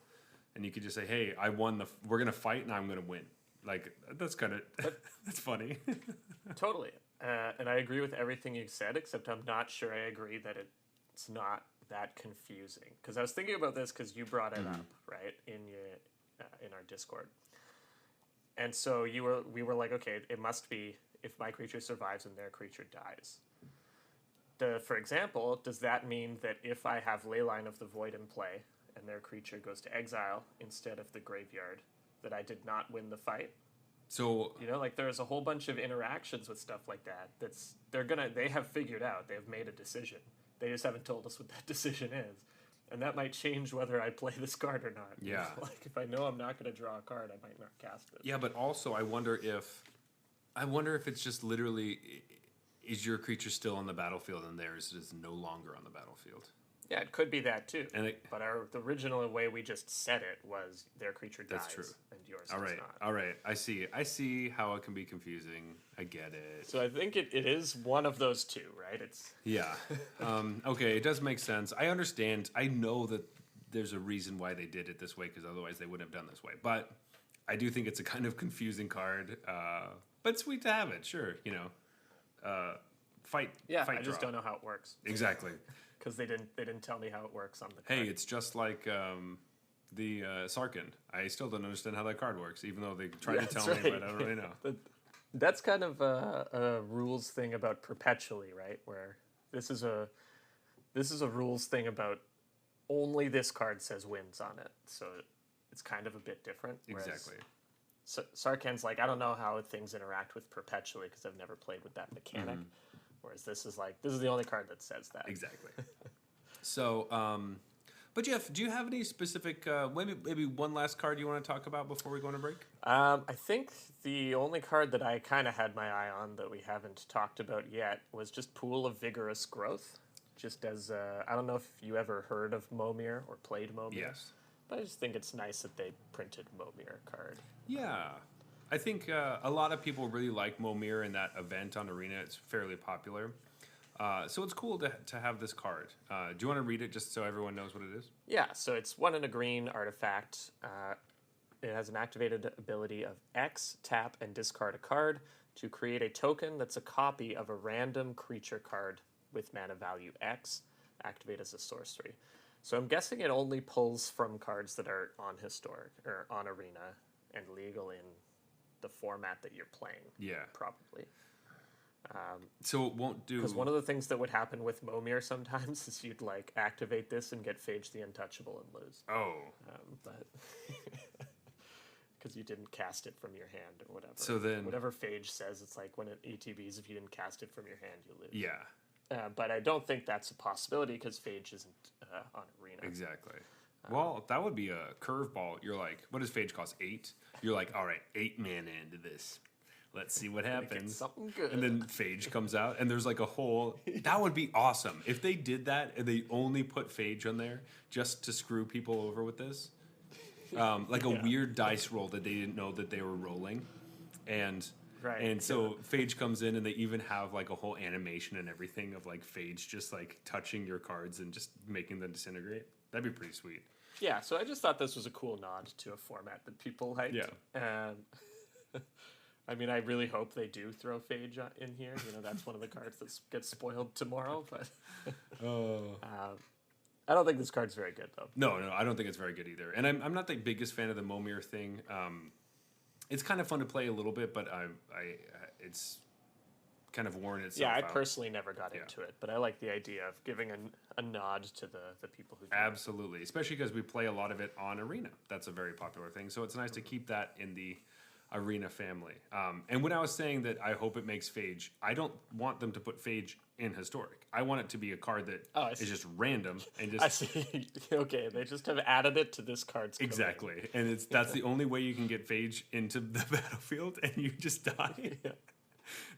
And you could just say, hey, I won we're going to fight and I'm going to win. Like, that's kind of, that's funny. Totally. And I agree with everything you said, except I'm not sure I agree that it's not that confusing. Because I was thinking about this because you brought it up, right, in our Discord. And so we were like, okay, it must be if my creature survives and their creature dies. For example, does that mean that if I have Leyline of the Void in play and their creature goes to exile instead of the graveyard, that I did not win the fight? So like there's a whole bunch of interactions with stuff like that. They have figured out. They have made a decision. They just haven't told us what that decision is, and that might change whether I play this card or not. Yeah. Like if I know I'm not going to draw a card, I might not cast it. Yeah, but also I wonder if it's just literally, is your creature still on the battlefield and theirs is no longer on the battlefield? Yeah, it could be that too. But the original way we just said it was their creature dies. That's true. And yours does not. All right. I see how it can be confusing. I get it. So I think it is one of those two, right? Yeah. Okay, it does make sense. I understand. I know that there's a reason why they did it this way, because otherwise they wouldn't have done this way. But I do think it's a kind of confusing card. But sweet to have it, sure. Fight. Yeah, fight I just draw. don't know how it works. Exactly. Because they didn't tell me how it works on the card. Hey, it's just like the Sarkhan. I still don't understand how that card works, even though they tried to tell me, but I don't really know. That's kind of a rules thing about perpetually, right? Where this is a rules thing about only this card says wins on it, so it's kind of a bit different. Exactly. Sarkhan's like, I don't know how things interact with perpetually because I've never played with that mechanic. Mm-hmm. Whereas this is the only card that says that. Exactly. So, but Jeff, do you have any specific, maybe one last card you want to talk about before we go on a break? I think the only card that I kind of had my eye on that we haven't talked about yet was just Pool of Vigorous Growth. Just as, I don't know if you ever heard of Momir or played Momir. Yes. But I just think it's nice that they printed Momir card. Yeah. I think a lot of people really like Momir in that event on Arena. It's fairly popular. So it's cool to have this card. Do you want to read it just so everyone knows what it is? Yeah, so it's 1 and a green artifact. It has an activated ability of X, tap, and discard a card to create a token that's a copy of a random creature card with mana value X, activate as a sorcery. So I'm guessing it only pulls from cards that are on Historic, or on Arena, and legal in the format that you're playing. Yeah. Probably. So it won't do... Because one of the things that would happen with Momir sometimes is you'd, activate this and get Phage the Untouchable and lose. Oh. But... Because you didn't cast it from your hand or whatever. So then... Whatever Phage says, it's like when it ETBs, if you didn't cast it from your hand, you lose. Yeah. But I don't think that's a possibility because Phage isn't on Arena. Exactly. Well, that would be a curveball. You're like, what does Phage cost? 8? You're like, all right, 8 mana into this. Let's see what happens. Something good. And then Phage comes out, and there's a whole... That would be awesome. If they did that, and they only put Phage on there just to screw people over with this. A weird dice roll that they didn't know that they were rolling. And so Phage comes in, and they even have, a whole animation and everything of, Phage just, touching your cards and just making them disintegrate. That'd be pretty sweet. Yeah, so I just thought this was a cool nod to a format that people liked. Yeah. And I mean, I really hope they do throw Phage in here. That's one of the cards that gets spoiled tomorrow. But I don't think this card's very good, though. No, I don't think it's very good either. And I'm not the biggest fan of the Momir thing. It's kind of fun to play a little bit, but it's kind of worn itself out. Yeah, I personally never got into it, but I like the idea of giving a nod to the people who do Absolutely, especially because we play a lot of it on Arena. That's a very popular thing, so it's nice to keep that in the Arena family. And when I was saying that I hope it makes Phage, I don't want them to put Phage in Historic. I want it to be a card that is just random and just... I see. Okay, they just have added it to this card's code. Exactly, and that's the only way you can get Phage into the battlefield, and you just die. Yeah.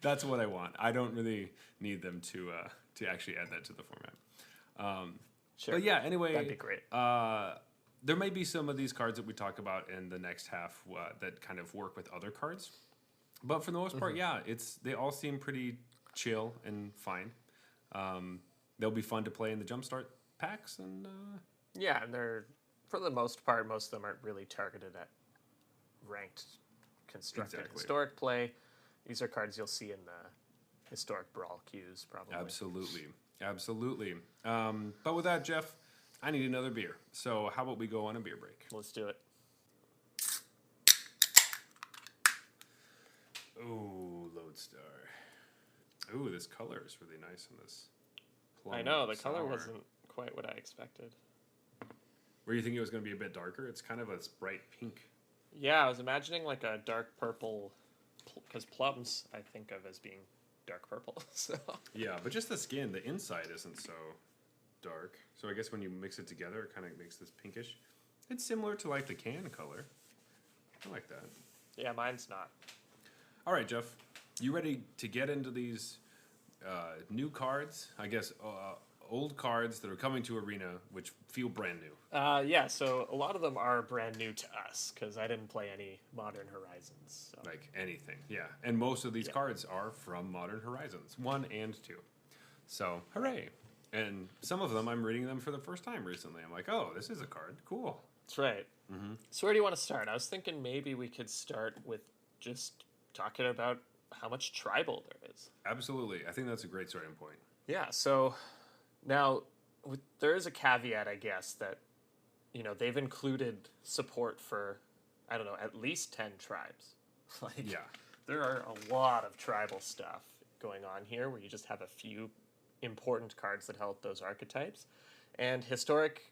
That's what I want. I don't really need them to actually add that to the format. Sure. But yeah, anyway, that'd be great. There may be some of these cards that we talk about in the next half that kind of work with other cards, but for the most part, they all seem pretty chill and fine. They'll be fun to play in the Jumpstart packs, and and they're, for the most part, most of them aren't really targeted at ranked constructed Historic play. These are cards you'll see in the Historic Brawl queues, probably. Absolutely. But with that, Jeff, I need another beer. So how about we go on a beer break? Let's do it. Oh, Lodestar. Ooh, this color is really nice in this. I know, the color wasn't quite what I expected. Were you thinking it was going to be a bit darker? It's kind of a bright pink. Yeah, I was imagining like a dark purple, because plums I think of as being dark purple. So yeah, but just the skin, the inside isn't so dark. So I guess when you mix it together, it kind of makes this pinkish. It's similar to like the can color. I like that. Yeah, mine's not. All right, Jeff, you ready to get into these new cards? I guess old cards that are coming to Arena, which feel brand new. Yeah, so a lot of them are brand new to us because I didn't play any Modern Horizons. So. Like anything, yeah. And most of these cards are from Modern Horizons 1 and 2. So, hooray. And some of them, I'm reading them for the first time recently. I'm like, oh, this is a card. Cool. That's right. Mm-hmm. So where do you want to start? I was thinking maybe we could start with just talking about how much tribal there is. Absolutely. I think that's a great starting point. Yeah, so now there is a caveat, I guess, that, you know, they've included support for, I don't know, at least 10 tribes. Like, yeah. There are a lot of tribal stuff going on here where you just have a few important cards that help those archetypes. And Historic,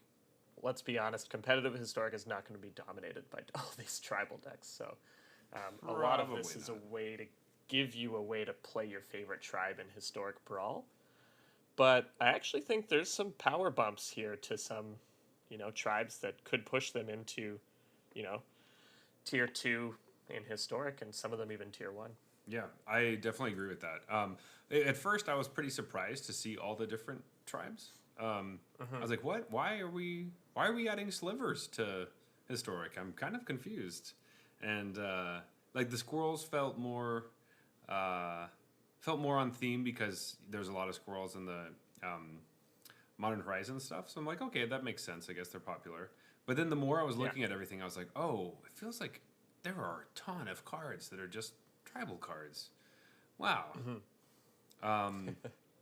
let's be honest, competitive Historic is not going to be dominated by all these tribal decks. So a lot of this is a way to give you a way to play your favorite tribe in Historic Brawl. But I actually think there's some power bumps here to some, you know, tribes that could push them into, you know, tier 2 in Historic, and some of them even tier 1. Yeah, I definitely agree with that. At first, I was pretty surprised to see all the different tribes. I was like, "What? Why are we adding slivers to Historic?" I'm kind of confused. And like the squirrels felt more on theme because there's a lot of squirrels in the Modern Horizons stuff. So I'm like, okay, that makes sense. I guess they're popular. But then the more I was looking at everything, I was like, oh, it feels like there are a ton of cards that are just tribal cards. Wow.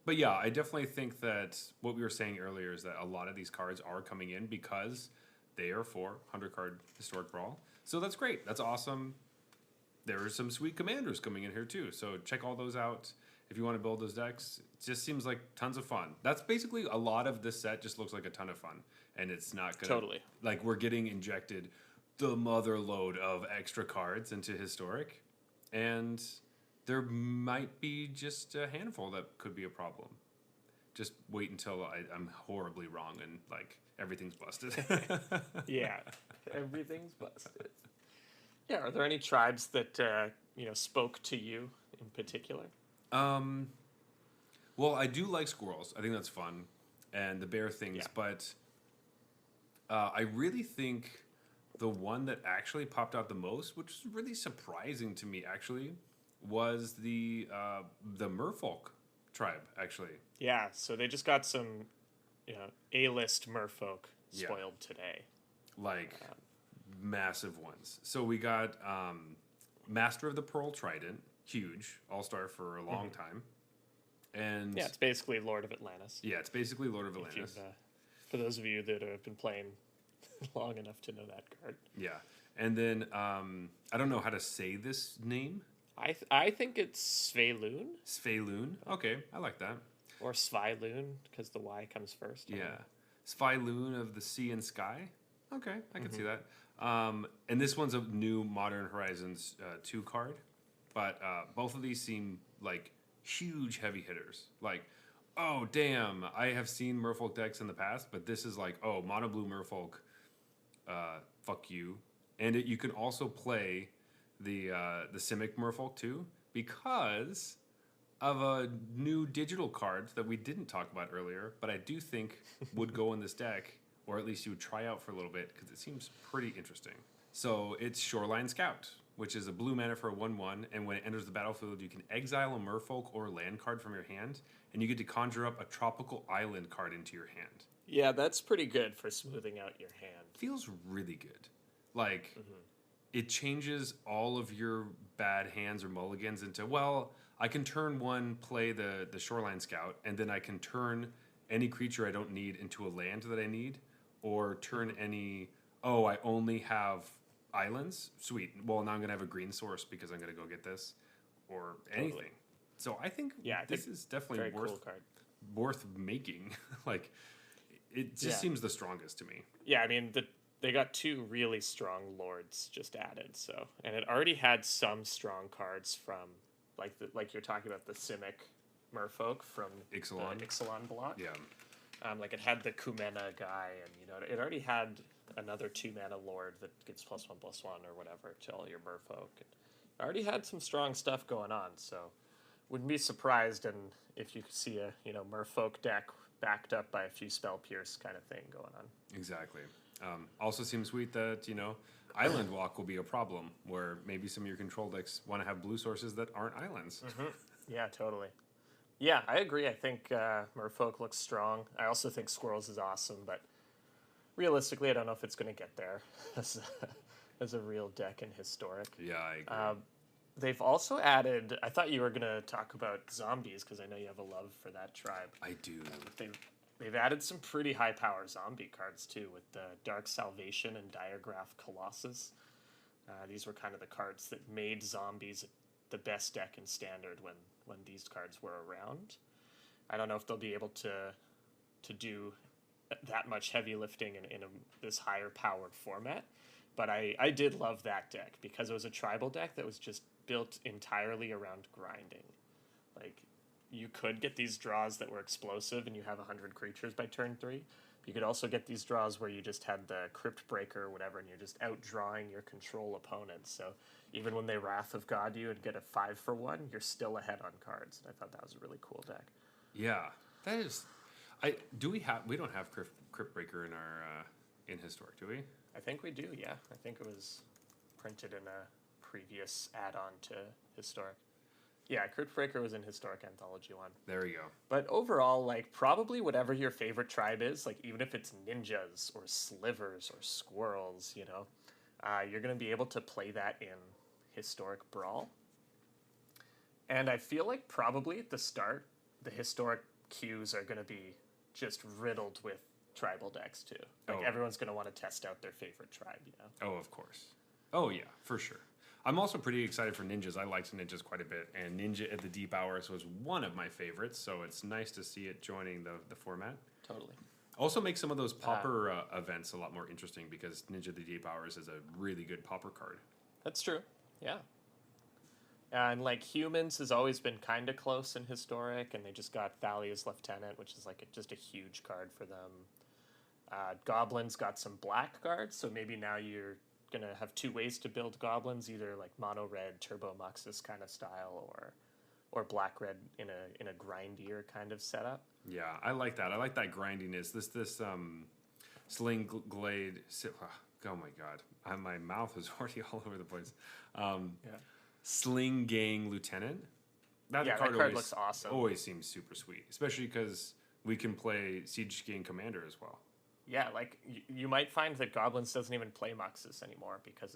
But yeah, I definitely think that what we were saying earlier is that a lot of these cards are coming in because they are for 100-card Historic Brawl. So that's great. That's awesome. There are some sweet commanders coming in here too. So check all those out if you want to build those decks. It just seems like tons of fun. That's basically a lot of this set just looks like a ton of fun. And it's not going to... Totally. Like we're getting injected the mother load of extra cards into Historic. And there might be just a handful that could be a problem. Just wait until I'm horribly wrong and like everything's busted. Yeah, everything's busted. Yeah, are there any tribes that you know spoke to you in particular? Well, I do like squirrels. I think that's fun, and the bear things. Yeah. But I really think the one that actually popped out the most, which was really surprising to me, actually, was the Merfolk tribe. Actually, yeah. So they just got some, you know, A-list Merfolk spoiled today, like massive ones. So we got Master of the Pearl Trident, huge all-star for a long time, and yeah, it's basically Lord of Atlantis. Yeah, it's basically Lord of Atlantis. For those of you that have been playing long enough to know that card. Yeah, and then I don't know how to say this name. I think it's Sveilun. Sveilun. Okay, I like that. Or Sveilun, because the Y comes first. Yeah. Sveilun of the Sea and Sky. Okay, I can see that. And this one's a new Modern Horizons 2 card. But both of these seem like huge heavy hitters. Like, oh, damn, I have seen Merfolk decks in the past, but this is like, oh, Mono Blue Merfolk, fuck you. And you can also play the Simic Merfolk too, because of a new digital card that we didn't talk about earlier, but I do think would go in this deck, or at least you would try out for a little bit, because it seems pretty interesting. So it's Shoreline Scout, which is a blue mana for a 1/1, and when it enters the battlefield, you can exile a Merfolk or land card from your hand, and you get to conjure up a tropical island card into your hand. Yeah, that's pretty good for smoothing out your hand. Feels really good. Like... It changes all of your bad hands or mulligans into, well, I can turn one, play the Shoreline Scout, and then I can turn any creature I don't need into a land that I need, or turn any, oh, I only have islands? Sweet. Well, now I'm going to have a green source because I'm going to go get this. or anything. So I think this is definitely worth making. Like, it just seems the strongest to me. Yeah, I mean, they got 2 really strong lords just added, so, and it already had some strong cards from like you're talking about the Simic Merfolk from Ixalan. The Ixalan block. Yeah. Like it had the Kumena guy, and it already had another 2-mana lord that gets +1/+1 or whatever to all your Merfolk. It already had some strong stuff going on, so wouldn't be surprised if you see a Merfolk deck backed up by a few Spell Pierce kind of thing going on. Exactly. Also seems sweet that Island Walk will be a problem, where maybe some of your control decks want to have blue sources that aren't islands. Yeah, totally. Yeah, I agree. I think Merfolk looks strong. I also think Squirrels is awesome, but realistically, I don't know if it's going to get there as a real deck in Historic. Yeah, I agree. They've also added, I thought you were going to talk about zombies, because I know you have a love for that tribe. I do. They've added some pretty high-power zombie cards, too, with the Dark Salvation and Diagraph Colossus. These were kind of the cards that made zombies the best deck in Standard when these cards were around. I don't know if they'll be able to do that much heavy lifting in this higher-powered format, but I did love that deck, because it was a tribal deck that was just built entirely around grinding. Like, you could get these draws that were explosive and you have 100 creatures by turn 3. You could also get these draws where you just had the Crypt Breaker or whatever, and you're just outdrawing your control opponents. So even when they Wrath of God you and get a 5-for-1, you're still ahead on cards. And I thought that was a really cool deck. Yeah, that is. We don't have Crypt Breaker in our in Historic, do we? I think we do. Yeah, I think it was printed in a previous add-on to Historic. Yeah, Crypt Breaker was in Historic Anthology 1. There you go. But overall, like, probably whatever your favorite tribe is, like, even if it's ninjas or slivers or squirrels, you're going to be able to play that in Historic Brawl. And I feel like probably at the start, the Historic queues are going to be just riddled with tribal decks, too. Like, everyone's going to want to test out their favorite tribe, Oh, of course. Oh, yeah, for sure. I'm also pretty excited for ninjas. I liked ninjas quite a bit, and Ninja at the Deep Hours was one of my favorites, so it's nice to see it joining the format. Totally. Also makes some of those Pauper events a lot more interesting, because Ninja at the Deep Hours is a really good Pauper card. That's true, yeah. And, like, Humans has always been kind of close in Historic, and they just got Thalia's Lieutenant, which is, like, just a huge card for them. Goblins got some black cards, so maybe now you're going to have 2 ways to build goblins, either like mono red Turbo Muxus kind of style, or black red in a grindier kind of setup. Yeah, I like that. I like that grindiness. This Sling Glade. Oh my god, my mouth is already all over the place. Sling Gang Lieutenant. That card looks awesome. Always seems super sweet, especially because we can play Siege Gang Commander as well. Yeah, like, you might find that Goblins doesn't even play Muxus anymore, because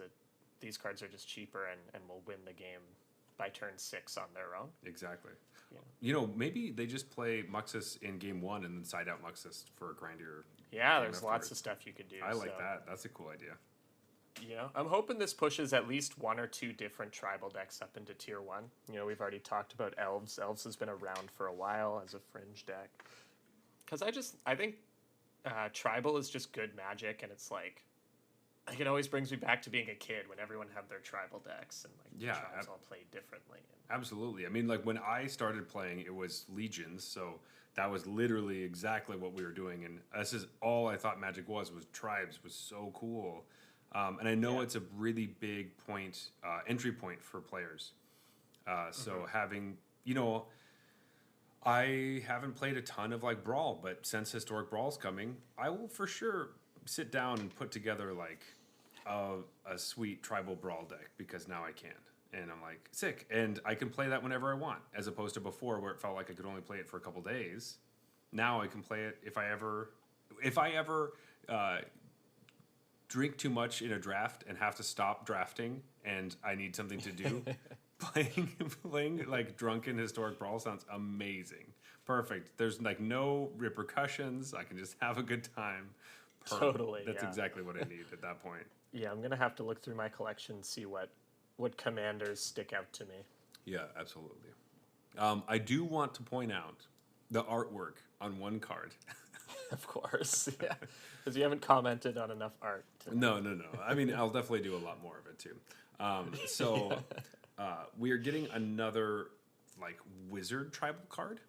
these cards are just cheaper and will win the game by turn 6 on their own. Exactly. Yeah. Maybe they just play Muxus in game 1 and then side out Muxus for a grindier. Yeah, there's lots of stuff you could do. I like that. That's a cool idea. I'm hoping this pushes at least 1 or 2 different tribal decks up into tier 1. We've already talked about Elves. Elves has been around for a while as a fringe deck. Because I think tribal is just good Magic, and it's like it always brings me back to being a kid when everyone had their tribal decks, and like the tribes all played differently. Absolutely. I mean, like, when I started playing, it was Legions, so that was literally exactly what we were doing, and this is all I thought Magic was tribes. Was so cool. And I know it's a really big entry point for players. So having, I haven't played a ton of like Brawl, but since Historic Brawl's coming, I will for sure sit down and put together like a sweet tribal Brawl deck, because now I can. And I'm like, sick. And I can play that whenever I want, as opposed to before where it felt like I could only play it for a couple days. Now I can play it if I ever drink too much in a draft and have to stop drafting and I need something to do. Playing like drunken Historic Brawl sounds amazing. Perfect. There's like no repercussions. I can just have a good time. Perfect. Totally. That's exactly what I need at that point. Yeah, I'm gonna have to look through my collection and see what commanders stick out to me. Yeah, absolutely. I do want to point out the artwork on one card. Of course, yeah, because you haven't commented on enough art. No. I mean, I'll definitely do a lot more of it too. We are getting another like wizard tribal card,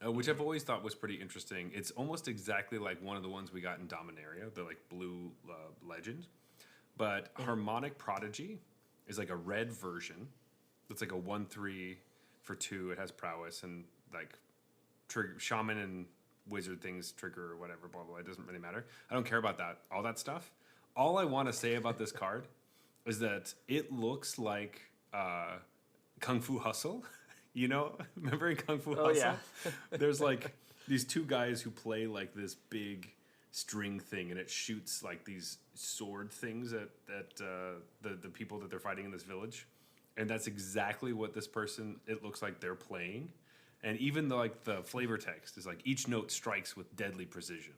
which I've always thought was pretty interesting. It's almost exactly like one of the ones we got in Dominaria, the like blue legend. But Harmonic Prodigy is like a red version. It's like a 1/3 for 2. It has prowess and like trigger shaman and wizard things trigger or whatever, blah, blah, blah. It doesn't really matter. I don't care about that, all that stuff. All I want to say about this card is that it looks like Kung Fu Hustle. You know, remember in Kung Fu Hustle? Yeah. There's like these two guys who play like this big string thing, and it shoots like these sword things at the people that they're fighting in this village. And that's exactly what this person, it looks like they're playing. And even like the flavor text is like each note strikes with deadly precision.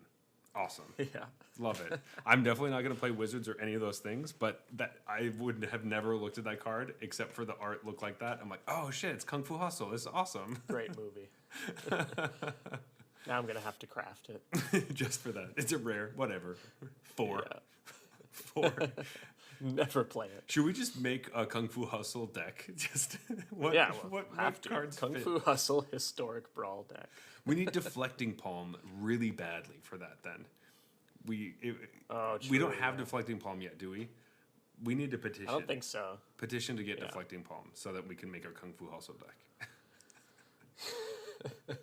Awesome. Yeah. Love it. I'm definitely not going to play wizards or any of those things, but that I would have never looked at that card except for the art look like that. I'm like, oh shit, it's Kung Fu Hustle. This is awesome. Great movie. Now I'm going to have to craft it. Just for that. It's a rare, whatever. 4. Yeah. 4. Never play it. Should we just make a Kung Fu Hustle deck? Just what have to. cards Kung fit? Fu Hustle Historic Brawl deck. We need Deflecting Palm really badly for that. Then we True, don't have Deflecting Palm yet, do we? We need to petition. I don't think so. Petition to get Deflecting Palm so that we can make our Kung Fu Hustle deck.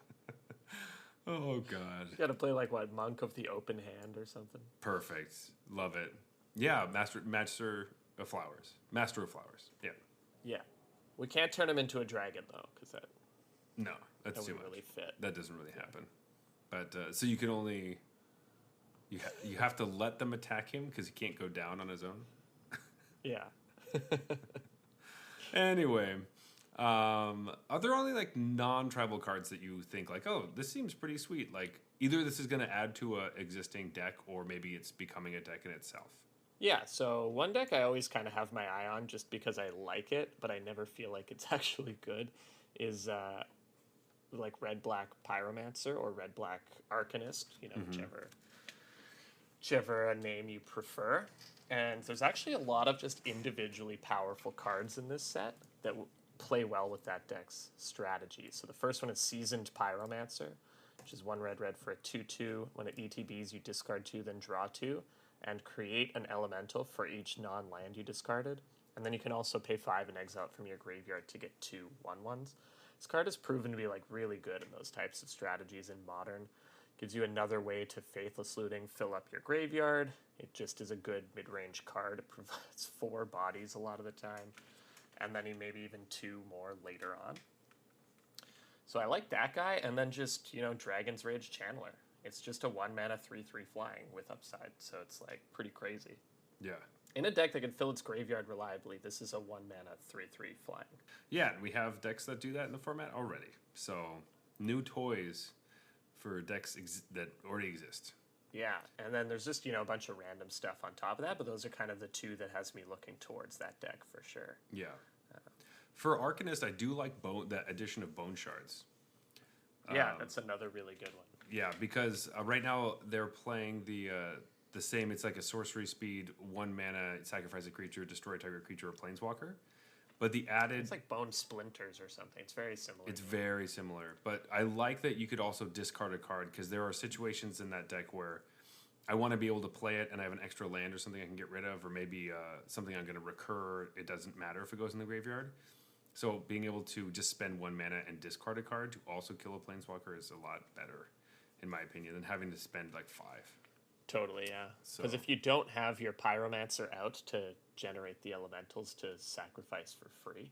Oh god! You got to play like what, Monk of the Open Hand or something. Perfect. Love it. Yeah, Master of Flowers. Master of Flowers. Yeah. Yeah. We can't turn him into a dragon, though, because that's too much. Really fit. That doesn't really happen. But, so you can only... You have to let them attack him, because he can't go down on his own. Yeah. Anyway, are there only, like, non-tribal cards that you think, like, oh, this seems pretty sweet? Like, either this is going to add to a existing deck, or maybe it's becoming a deck in itself. Yeah, so one deck I always kind of have my eye on just because I like it, but I never feel like it's actually good, is like red-black Pyromancer or red-black Arcanist, whichever name you prefer. And there's actually a lot of just individually powerful cards in this set that play well with that deck's strategy. So the first one is Seasoned Pyromancer, which is 1 red for a 2/2. When it ETBs, you discard 2, then draw 2. And create an elemental for each non-land you discarded. And then you can also pay 5 and exile it from your graveyard to get 2 1/1s. This card has proven to be like really good in those types of strategies in Modern. Gives you another way to Faithless Looting, fill up your graveyard. It just is a good mid-range card. It provides 4 bodies a lot of the time. And then maybe even 2 more later on. So I like that guy. And then just, Dragon's Rage Channeler. It's just a 1-mana 3/3 flying with upside, so it's like pretty crazy. Yeah. In a deck that can fill its graveyard reliably, this is a 1-mana 3/3 flying. Yeah, and we have decks that do that in the format already. So new toys for decks that already exist. Yeah, and then there's just a bunch of random stuff on top of that, but those are kind of the 2 that has me looking towards that deck for sure. Yeah. For Arcanist, I do like that addition of Bone Shards. Yeah, that's another really good one. Yeah, because right now they're playing the same. It's like a sorcery speed, 1 mana, sacrifice a creature, destroy target creature or planeswalker. But the added... It's like Bone Splinters or something. It's very similar. It's very similar. But I like that you could also discard a card, because there are situations in that deck where I want to be able to play it and I have an extra land or something I can get rid of, or maybe something I'm going to recur. It doesn't matter if it goes in the graveyard. So being able to just spend 1 mana and discard a card to also kill a planeswalker is a lot better, in my opinion, than having to spend like 5. Totally, yeah. Because if you don't have your Pyromancer out to generate the elementals to sacrifice for free,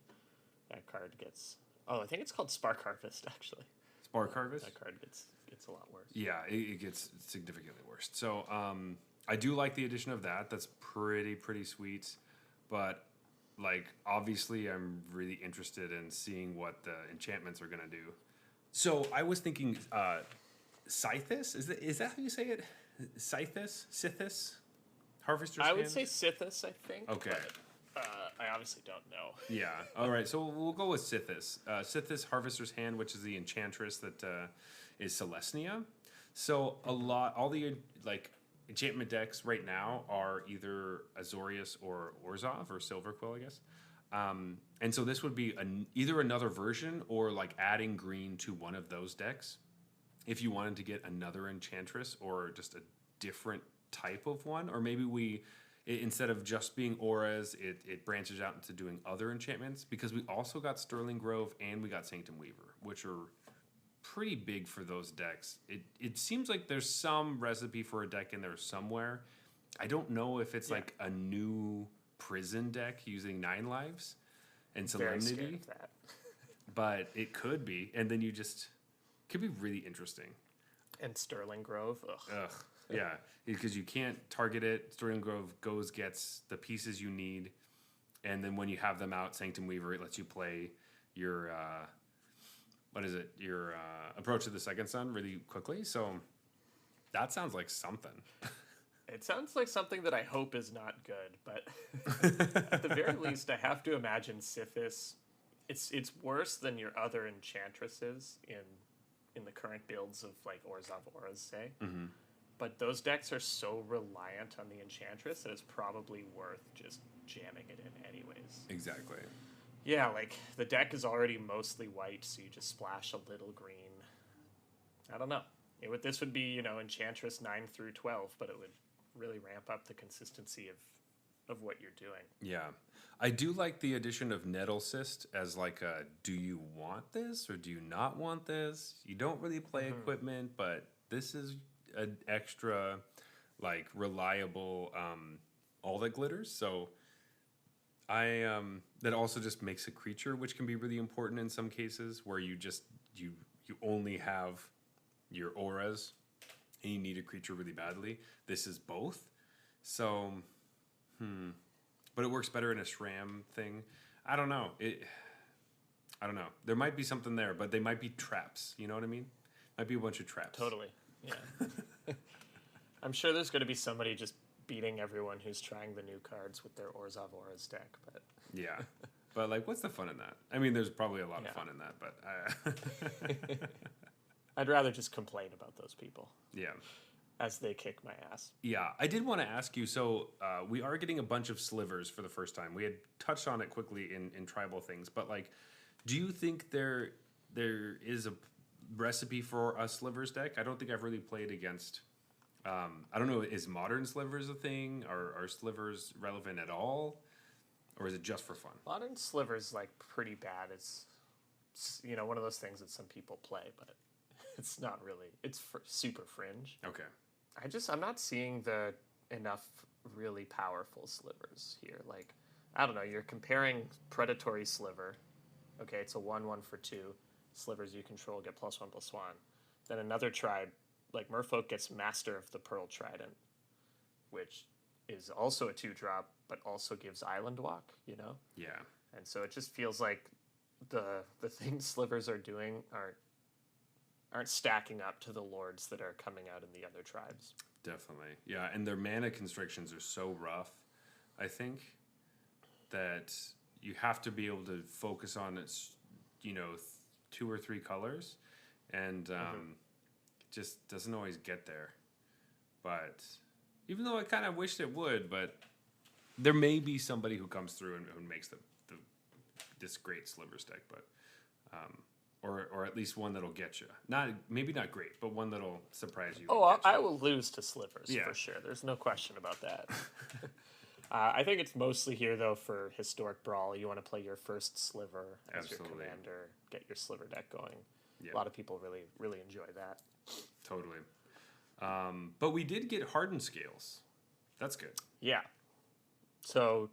that card gets... Oh, I think it's called Spark Harvest, actually. Spark Harvest? That card gets a lot worse. Yeah, it gets significantly worse. So I do like the addition of that. That's pretty sweet. But... like, obviously, I'm really interested in seeing what the enchantments are going to do. So, I was thinking, Scythus? Is that how you say it? Scythus? Scythus? Harvester's I would Hand? say Scythus, I think. Okay. But, I obviously don't know. Yeah. All right. So we'll go with Sithis. Sithis Harvester's Hand, which is the enchantress that is Celestia. So all the like enchantment decks right now are either Azorius or Orzhov or Silverquill, I guess. And so this would be either another version or like adding green to one of those decks. If you wanted to get another enchantress or just a different type of one, or maybe instead of just being auras, it branches out into doing other enchantments, because we also got Sterling Grove and we got Sanctum Weaver, which are pretty big for those decks. It seems like there's some recipe for a deck in there somewhere. I don't know if it's like a new prison deck using 9 lives and Solemnity. Very scared of that. But it could be, and then could be really interesting. And Sterling Grove, ugh. Yeah, because you can't target it. Sterling Grove gets the pieces you need, and then when you have them out, Sanctum Weaver, it lets you play your your Approach to the Second Sun really quickly. So that sounds like something. It sounds like something that I hope is not good, but at the very least, I have to imagine Sithis. It's worse than your other enchantresses in the current builds of like Orzhov Auras, say. Mm-hmm. But those decks are so reliant on the enchantress that it's probably worth just jamming it in anyways. Exactly. Yeah, like the deck is already mostly white, so you just splash a little green. I don't know. This would be, enchantress 9 through 12, but it would really ramp up the consistency of what you're doing. Yeah. I do like the addition of Nettle Cyst as like a, do you want this or do you not want this? You don't really play equipment, but this is an extra like reliable all that glitters. So that also just makes a creature, which can be really important in some cases where you only have your auras and you need a creature really badly. This is both. So but it works better in a SRAM thing. I don't know. I don't know. There might be something there, but they might be traps. You know what I mean? Might be a bunch of traps. Totally. Yeah. I'm sure there's going to be somebody just beating everyone who's trying the new cards with their Orzhov Auras deck. But yeah. But like, what's the fun in that? I mean, there's probably a lot of fun in that, but I'd rather just complain about those people. Yeah. As they kick my ass. Yeah, I did want to ask you, so we are getting a bunch of slivers for the first time. We had touched on it quickly in tribal things, but like, do you think there is a recipe for a slivers deck? I don't think I've really played against, I don't know, is modern slivers a thing? Are slivers relevant at all? Or is it just for fun? Modern slivers, like, pretty bad. It's one of those things that some people play, but it's not really, it's super fringe. Okay. I'm not seeing enough really powerful slivers here. Like, I don't know, you're comparing Predatory Sliver. Okay, it's a 1/1 for 2. Slivers you control get +1/+1. Then another tribe, like Merfolk, gets Master of the Pearl Trident, which is also a 2-drop, but also gives Island Walk, Yeah. And so it just feels like the things slivers are doing aren't stacking up to the lords that are coming out in the other tribes. Definitely. Yeah, and their mana constrictions are so rough, I think, that you have to be able to focus on its, 2 or 3 colors, and it just doesn't always get there. But even though I kind of wished it would, but there may be somebody who comes through and makes this great slivers deck, but or at least one that'll get you. Maybe not great, but one that'll surprise you. Oh, I will lose to slivers for sure. There's no question about that. I think it's mostly here though for Historic Brawl. You want to play your first sliver as your commander, get your sliver deck going. Yeah. A lot of people really, really enjoy that. Totally. But we did get hardened scales. That's good. Yeah. So,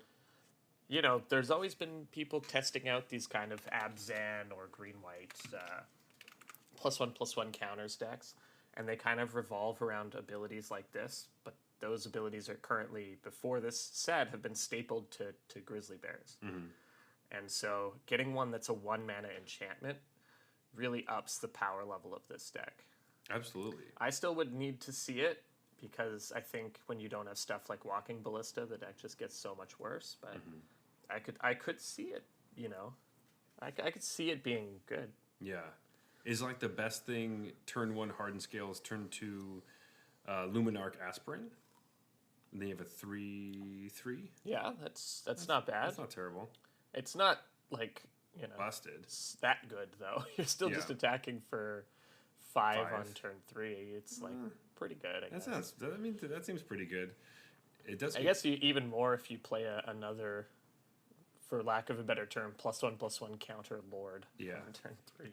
there's always been people testing out these kind of Abzan or green-white +1/+1 counters decks, and they kind of revolve around abilities like this, but those abilities are currently, before this set, have been stapled to Grizzly Bears. Mm-hmm. And so getting one that's a 1-mana enchantment really ups the power level of this deck. Absolutely. I still would need to see it, because I think when you don't have stuff like Walking Ballista, the deck just gets so much worse, but I could see it, I could see it being good. Yeah. Is like the best thing turn 1 Hardened Scales, turn 2 Luminarch Aspirin. And then you have a 3/3. Yeah, that's not bad. That's not terrible. It's not like, busted. That good though. You're still just attacking for 5 on turn 3. It's like pretty good, I guess. That seems pretty good. It does. I guess even more if you play another, for lack of a better term, +1/+1 counter lord on turn 3.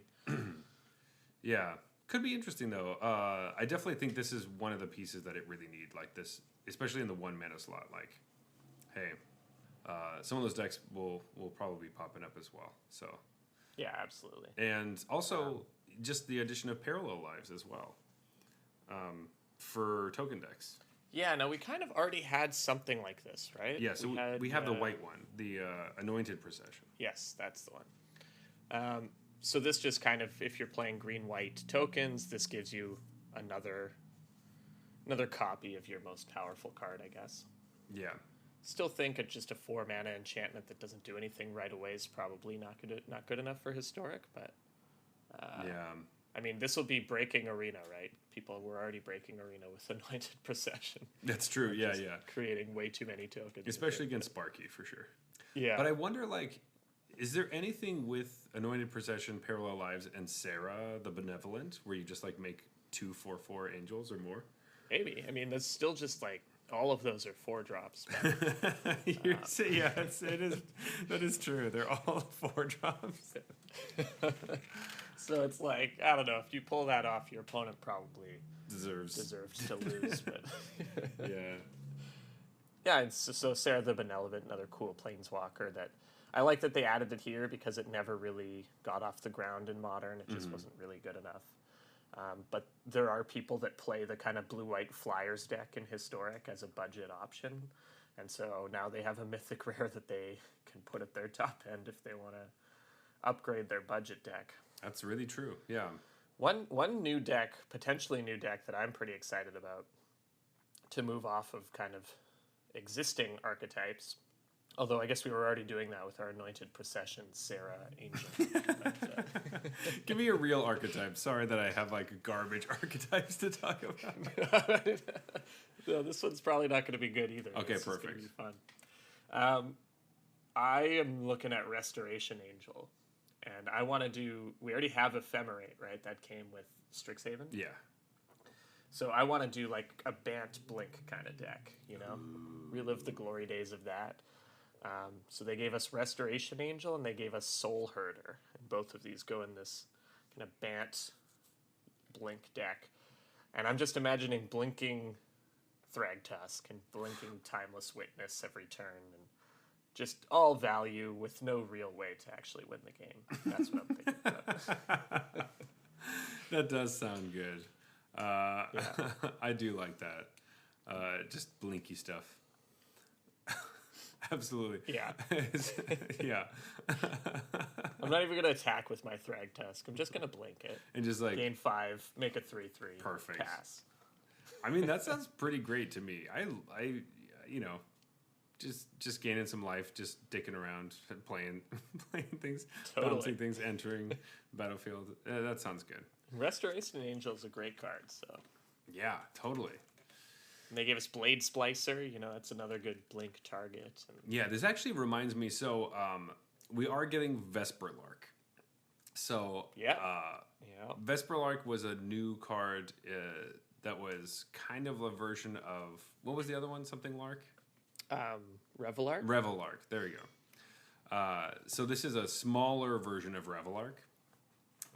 Yeah. Could be interesting though. I definitely think this is one of the pieces that it really need, like this, especially in the 1 mana slot. Like, hey, some of those decks will probably be popping up as well. So yeah, absolutely. And also just the addition of Parallel Lives as well for token decks. Yeah, no, we kind of already had something like this, right? Yeah, so we have the white one, the Anointed Procession. Yes, that's the one. So this just kind of, if you're playing green-white tokens, this gives you another copy of your most powerful card, I guess. Yeah. Still think it's just a 4 mana enchantment that doesn't do anything right away is probably not good enough for Historic, but yeah. I mean, this will be breaking Arena, right? People were already breaking Arena with Anointed Procession. That's true. Yeah. Creating way too many tokens, especially against Sparky for sure. Yeah. But I wonder, like, is there anything with Anointed Procession, Parallel Lives, and Sarah the Benevolent where you just like make 2 4/4 angels or more? Maybe. I mean, that's still just like all of those are 4 drops. Yeah, that is true. They're all 4 drops. So it's like, I don't know, if you pull that off, your opponent probably deserves to lose. But yeah. Yeah, and so Sarah the Benevolent, another cool planeswalker that I like that they added it here because it never really got off the ground in Modern. It just wasn't really good enough. But there are people that play the kind of blue-white Flyers deck in Historic as a budget option. And so now they have a Mythic Rare that they can put at their top end if they want to upgrade their budget deck. That's really true, yeah. One potentially new deck that I'm pretty excited about to move off of kind of existing archetypes. Although I guess we were already doing that with our Anointed Procession, Sarah Angel. Give me a real archetype. Sorry that I have like garbage archetypes to talk about. No, this one's probably not going to be good either. Okay, this perfect. Is gonna be fun. I am looking at Restoration Angel, and I want to do. We already have Ephemerate, right? That came with Strixhaven. Yeah. So I want to do like a Bant Blink kind of deck. Relive the glory days of that. So they gave us Restoration Angel and they gave us Soul Herder. And both of these go in this kind of Bant Blink deck. And I'm just imagining blinking Thragtusk and blinking Timeless Witness every turn. And just all value with no real way to actually win the game. That's what I'm thinking about. That does sound good. Yeah. I do like that. Just blinky stuff. Absolutely. Yeah. Yeah. I'm not even going to attack with my Thragtusk. I'm just going to blink it. And just like... gain 5, make a 3/3. Perfect. Pass. I mean, that sounds pretty great to me. I just gaining some life, just dicking around, playing things, Totally. bouncing things, entering the battlefield. That sounds good. Restoration Angel is a great card, so... Yeah, totally. And they gave us Blade Splicer, that's another good blink target. Yeah, this actually reminds me, so we are getting Vesperlark. So, yeah. Vesperlark was a new card that was kind of a version of, what was the other one? Something Lark? Revelark? Revelark, there you go. So this is a smaller version of Revelark.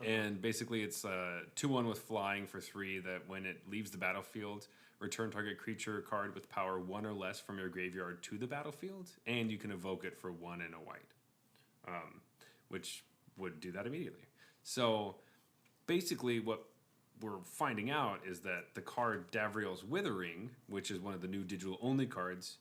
And basically it's 2/1 with flying for 3 that when it leaves the battlefield, return target creature card with power 1 or less from your graveyard to the battlefield, and you can evoke it for 1 and a white, which would do that immediately. So basically what we're finding out is that the card Davriel's Withering, which is one of the new digital-only cards,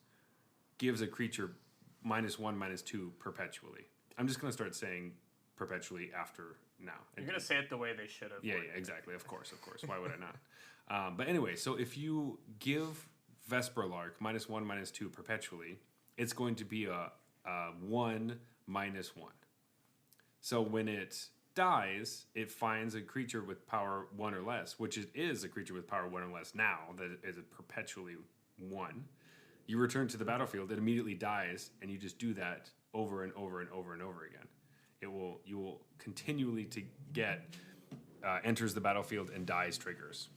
gives a creature -1/-2 perpetually. I'm just going to start saying perpetually after now. You're going to say it the way they should have. Yeah, exactly. Of course. Why would I not? But anyway, so if you give Vesperlark -1/-2 perpetually, it's going to be a 1 minus 1. So when it dies, it finds a creature with power 1 or less, which it is a creature with power 1 or less now, that is perpetually 1. You return to the battlefield, it immediately dies, and you just do that over and over and over and over again. You will continually to get enters the battlefield and dies triggers.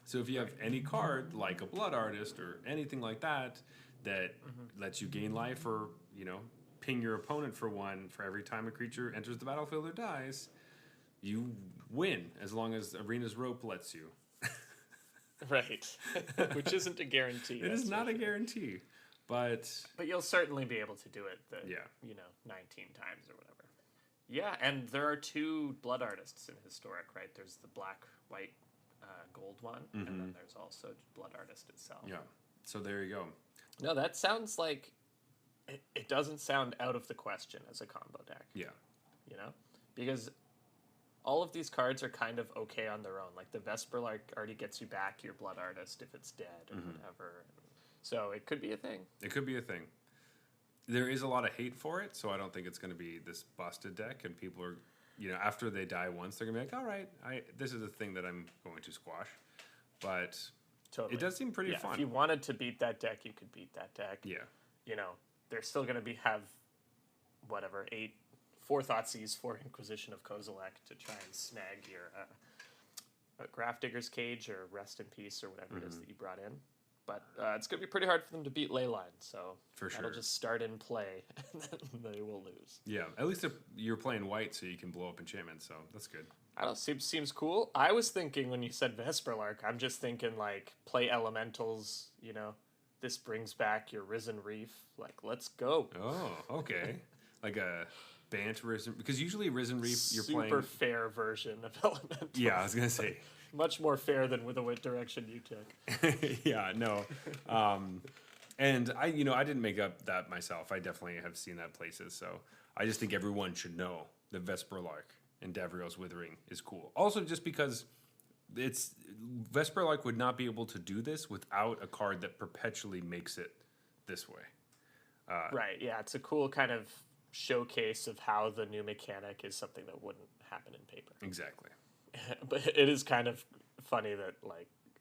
So if you have any card like a Blood Artist or anything like that lets you gain life or, ping your opponent for 1 for every time a creature enters the battlefield or dies, you win as long as Arena's Rope lets you. Right. Which isn't a guarantee. It is not a guarantee. But you'll certainly be able to do it 19 times or whatever. Yeah, and there are 2 Blood Artists in Historic, right? There's the black, white, gold one, and then there's also Blood Artist itself. Yeah, so there you go. No, that sounds like... It doesn't sound out of the question as a combo deck. Yeah. Because all of these cards are kind of okay on their own. Like the Vesperlark already gets you back your Blood Artist if it's dead or whatever. So it could be a thing. It could be a thing. There is a lot of hate for it, so I don't think it's going to be this busted deck, and people are, after they die once, they're going to be like, all right, this is a thing that I'm going to squash. But totally. It does seem pretty fun. If you wanted to beat that deck, you could beat that deck. Yeah. They're still going to have, 4 Thoughtseize, 4 Inquisition of Kozilek to try and snag your Grafdigger's Cage or Rest in Peace or whatever it is that you brought in. But it's going to be pretty hard for them to beat Leyline, so that'll just start in play, and then they will lose. Yeah, at least if you're playing white, so you can blow up enchantments, so that's good. I don't know, seems cool. I was thinking when you said Vesperlark, I'm just thinking, play Elementals, this brings back your Risen Reef. Let's go. Oh, okay. Like a Bant Risen... Because usually Risen Reef, you're playing... Super fair version of Elementals. Yeah, I was going to say... Much more fair than with the direction you took. Yeah, no. And I didn't make up that myself. I definitely have seen that places. So I just think everyone should know that Vesperlark and Davriel's Withering is cool. Also, just because Vesperlark would not be able to do this without a card that perpetually makes it this way. Right. Yeah, it's a cool kind of showcase of how the new mechanic is something that wouldn't happen in paper. Exactly. But it is kind of funny that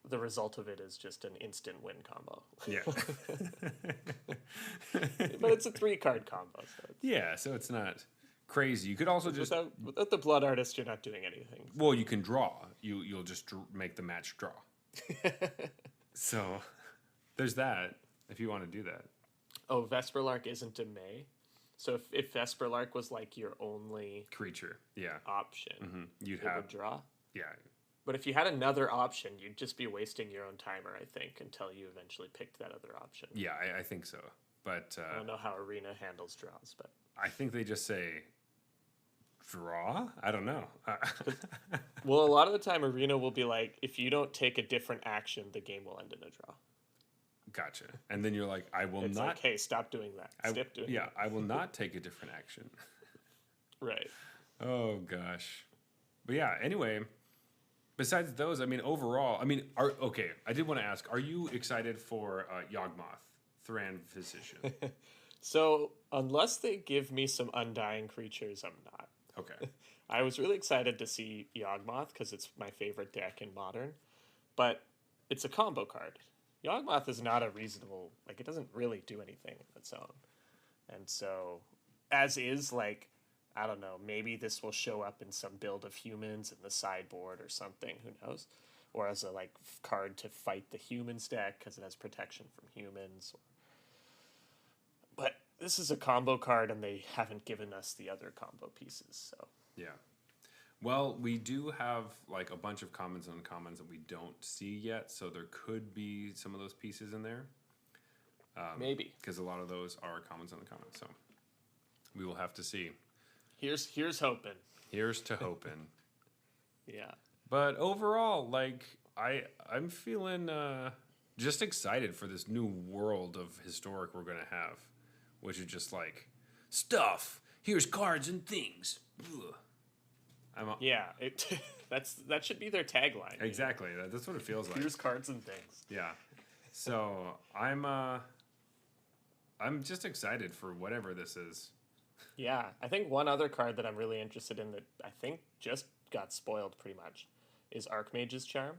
the result of it is just an instant win combo. Yeah. But it's a 3-card combo. So so it's not crazy. You could also just without the Blood Artist, you're not doing anything. Well, you can draw. You'll just make the match draw. So there's that. If you want to do that. Oh, Vesperlark isn't a May. So if Vesperlark was your only creature, option, you'd would draw. Yeah. But if you had another option, you'd just be wasting your own timer, I think, until you eventually picked that other option. Yeah, I think so. But I don't know how Arena handles draws, but I think they just say draw. I don't know. Well, a lot of the time, Arena will be like, if you don't take a different action, the game will end in a draw. Gotcha. And then you're like, I will it's not. Like, hey, stop doing that. Stop doing that. I will not take a different action. Right. Oh gosh. But yeah. Anyway, besides those, overall, I did want to ask: are you excited for Yawgmoth, Thran Physician? So, unless they give me some Undying creatures, I'm not. Okay. I was really excited to see Yawgmoth because it's my favorite deck in Modern, but it's a combo card. Yawgmoth is not a reasonable... it doesn't really do anything on its own. And so, as is, I don't know, maybe this will show up in some build of humans in the sideboard or something, who knows? Or as a, card to fight the humans deck because it has protection from humans. But this is a combo card, and they haven't given us the other combo pieces, so... Yeah. Well, we do have a bunch of commons and uncommons that we don't see yet, so there could be some of those pieces in there. Maybe. Because a lot of those are commons and uncommons, so we will have to see. Here's hoping. Here's to hoping. Yeah. But overall, I'm feeling just excited for this new world of Historic we're going to have, which is just stuff. Here's cards and things. Ugh. That should be their tagline. Exactly. That's what it feels like. Here's cards and things. Yeah. So I'm I'm just excited for whatever this is. Yeah, I think one other card that I'm really interested in that I think just got spoiled pretty much is Archmage's Charm.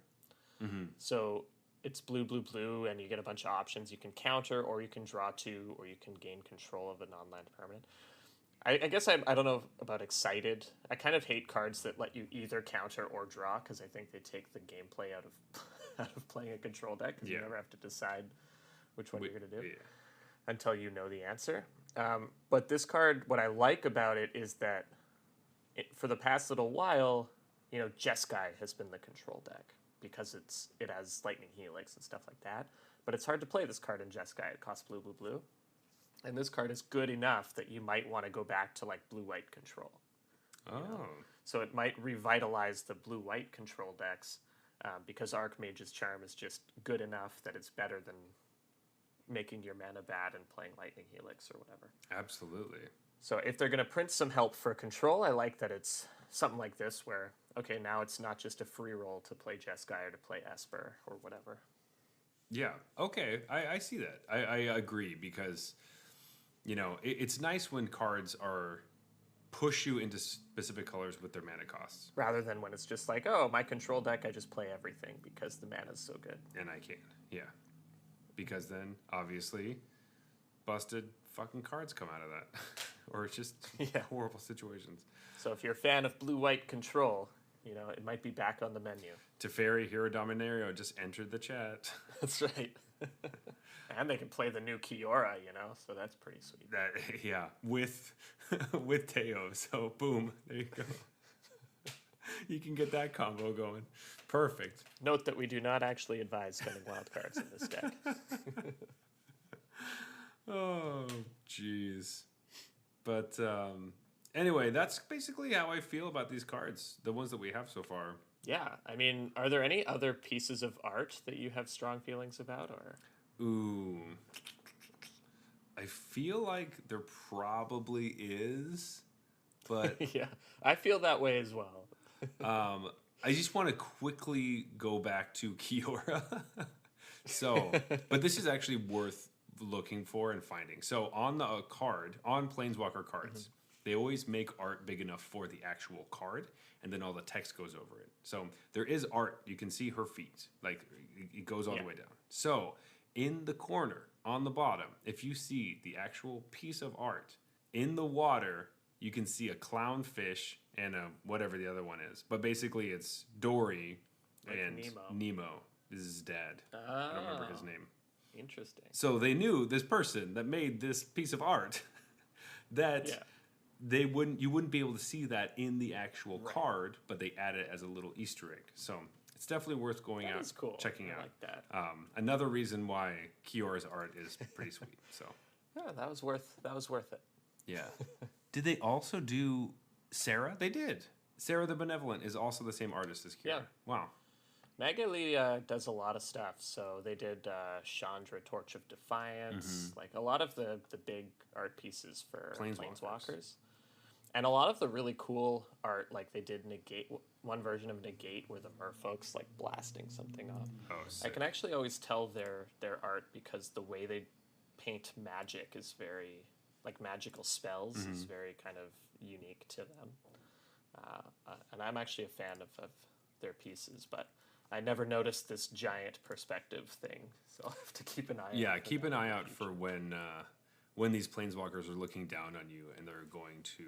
Mm-hmm. So it's blue, blue, blue, and you get a bunch of options. You can counter, or you can draw 2, or you can gain control of a non-land permanent. I guess I don't know about excited. I kind of hate cards that let you either counter or draw because I think they take the gameplay out of out of playing a control deck because you never have to decide which one you're going to do until you know the answer. But this card, what I like about it is that for the past little while, Jeskai has been the control deck because it has Lightning Helix and stuff like that. But it's hard to play this card in Jeskai. It costs blue, blue, blue. And this card is good enough that you might want to go back to like blue-white control. So it might revitalize the blue-white control decks because Archmage's Charm is just good enough that it's better than making your mana bad and playing Lightning Helix or whatever. Absolutely. So if they're going to print some help for control, I like that it's something like this where, okay, now it's not just a free roll to play Jeskai or to play Esper or whatever. Yeah, okay, I see that. I agree because, it's nice when cards push you into specific colors with their mana costs. Rather than when it's just like, oh, my control deck, I just play everything because the mana's so good. And I can, yeah. Because then, obviously, busted fucking cards come out of that. Or just horrible situations. So if you're a fan of blue-white control, it might be back on the menu. Teferi Hero Dominario just entered the chat. That's right. And they can play the new Kiora, so that's pretty sweet. With Teo. So boom, there you go. You can get that combo going. Perfect. Note that we do not actually advise spending wild cards in this deck. Oh, jeez. But anyway, that's basically how I feel about these cards, the ones that we have so far. Yeah, I mean, are there any other pieces of art that you have strong feelings about, or? Ooh, I feel like there probably is, but yeah, I feel that way as well. I just want to quickly go back to Kiora. But this is actually worth looking for and finding. So on the card, on Planeswalker cards, they always make art big enough for the actual card, and then all the text goes over it. So there is art. You can see her feet. Like, it goes all the way down. So in the corner, on the bottom, if you see the actual piece of art, in the water, you can see a clownfish and whatever the other one is. But basically, it's Dory and Nemo. This is his dad. I don't remember his name. Interesting. So they knew this person that made this piece of art that you wouldn't be able to see that in the actual card, but they add it as a little Easter egg. So it's definitely worth going out, checking out. Like that. Another reason why Kiora's art is pretty sweet. So that was worth it. Yeah. Did they also do Sarah? They did. Sarah the Benevolent is also the same artist as Kiora. Yeah. Wow. Magali does a lot of stuff. So they did Chandra, Torch of Defiance, like a lot of the big art pieces for Planeswalkers. And a lot of the really cool art, like they did Negate, one version of Negate where the merfolk's like blasting something off. Oh, sick. I can actually always tell their art because the way they paint magic is very, like magical spells is very kind of unique to them. And I'm actually a fan of their pieces, but I never noticed this giant perspective thing, so I'll have to keep an eye out. Yeah, keep an eye out for when these planeswalkers are looking down on you and they're going to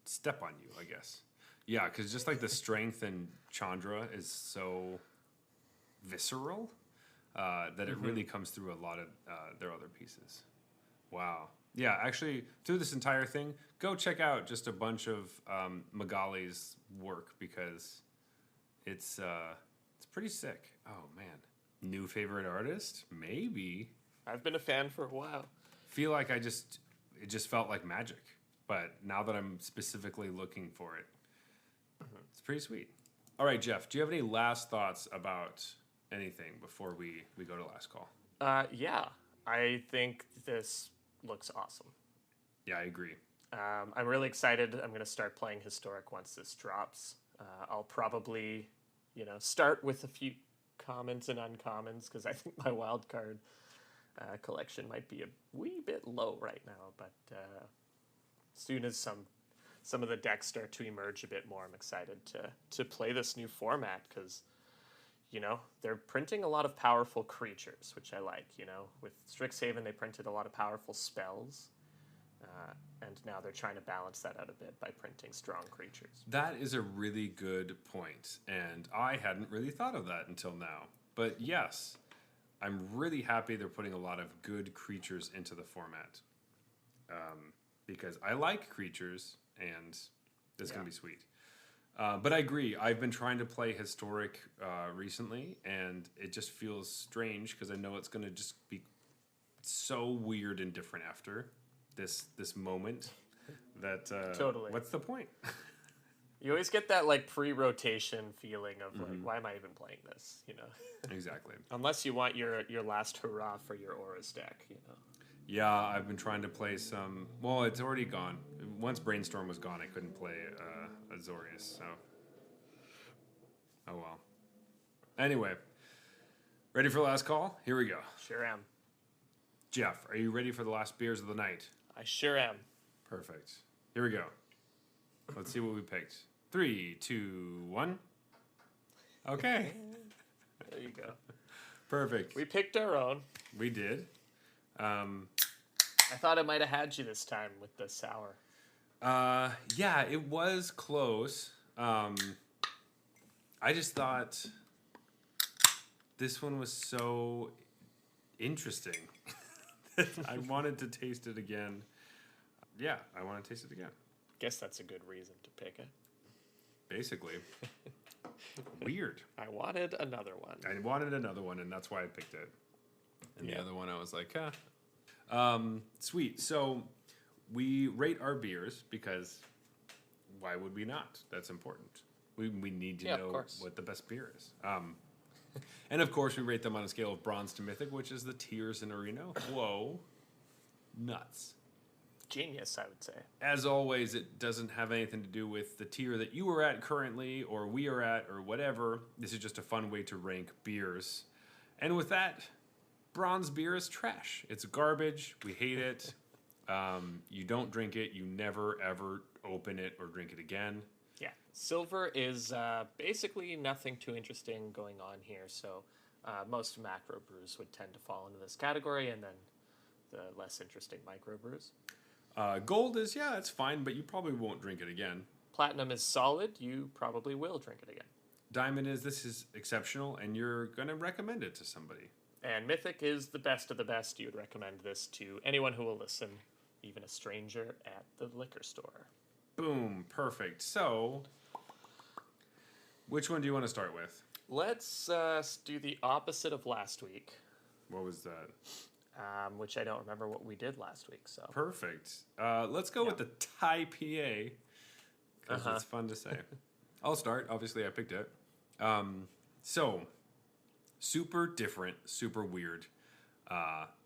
step on you, I guess. Yeah, because just like the strength in Chandra is so visceral that it really comes through a lot of their other pieces. Wow. Yeah, actually, through this entire thing, go check out just a bunch of Magali's work because it's pretty sick. Oh, man. New favorite artist? Maybe. I've been a fan for a while. Feel like it just felt like magic. But now that I'm specifically looking for it, it's pretty sweet. All right, Jeff, do you have any last thoughts about anything before we go to last call? Yeah, I think this looks awesome. Yeah, I agree. I'm really excited. I'm going to start playing Historic once this drops. I'll probably, start with a few commons and uncommons because I think my wild card collection might be a wee bit low right now, but as soon as some of the decks start to emerge a bit more, I'm excited to play this new format because, they're printing a lot of powerful creatures, which I like. With Strixhaven, they printed a lot of powerful spells, and now they're trying to balance that out a bit by printing strong creatures. That is a really good point, and I hadn't really thought of that until now. But yes, I'm really happy they're putting a lot of good creatures into the format, because I like creatures, and it's going to be sweet. But I agree. I've been trying to play Historic recently, and it just feels strange because I know it's going to just be so weird and different after this moment that Totally. What's the point? You always get that like pre-rotation feeling of like, why am I even playing this? Exactly. Unless you want your last hurrah for your Auras deck. Yeah, I've been trying to play some. Well, it's already gone. Once Brainstorm was gone, I couldn't play Azorius. So, oh well. Anyway, ready for the last call? Here we go. Sure am. Jeff, are you ready for the last beers of the night? I sure am. Perfect. Here we go. Let's see what we picked. 3, 2, 1. Okay. There you go. Perfect. We picked our own. We did. I thought I might have had you this time with the sour. Yeah, it was close. I just thought this one was so interesting that I wanted to taste it again. Yeah, I want to taste it again. Guess that's a good reason to pick it. Basically. Weird. I wanted another one. I wanted another one, and that's why I picked it. And the other one, I was like, sweet. So we rate our beers because why would we not? That's important. We need to know what the best beer is. And of course, we rate them on a scale of bronze to mythic, which is the tiers in Arena. Whoa. Nuts. Genius, I would say. As always, it doesn't have anything to do with the tier that you are at currently or we are at or whatever. This is just a fun way to rank beers. And with that, bronze beer is trash. It's garbage. We hate it. You don't drink it. You never, ever open it or drink it again. Yeah. Silver is basically nothing too interesting going on here. So most macro brews would tend to fall into this category, and then the less interesting micro brews. Gold is, it's fine, but you probably won't drink it again. Platinum is solid. You probably will drink it again. Diamond is, this is exceptional, and you're going to recommend it to somebody. And Mythic is the best of the best. You would recommend this to anyone who will listen, even a stranger at the liquor store. Boom. Perfect. So, which one do you want to start with? Let's do the opposite of last week. What was that? Which I don't remember what we did last week. So Perfect. Let's go with the Thai PA, because it's fun to say. I'll start. Obviously, I picked it. So, super different, super weird.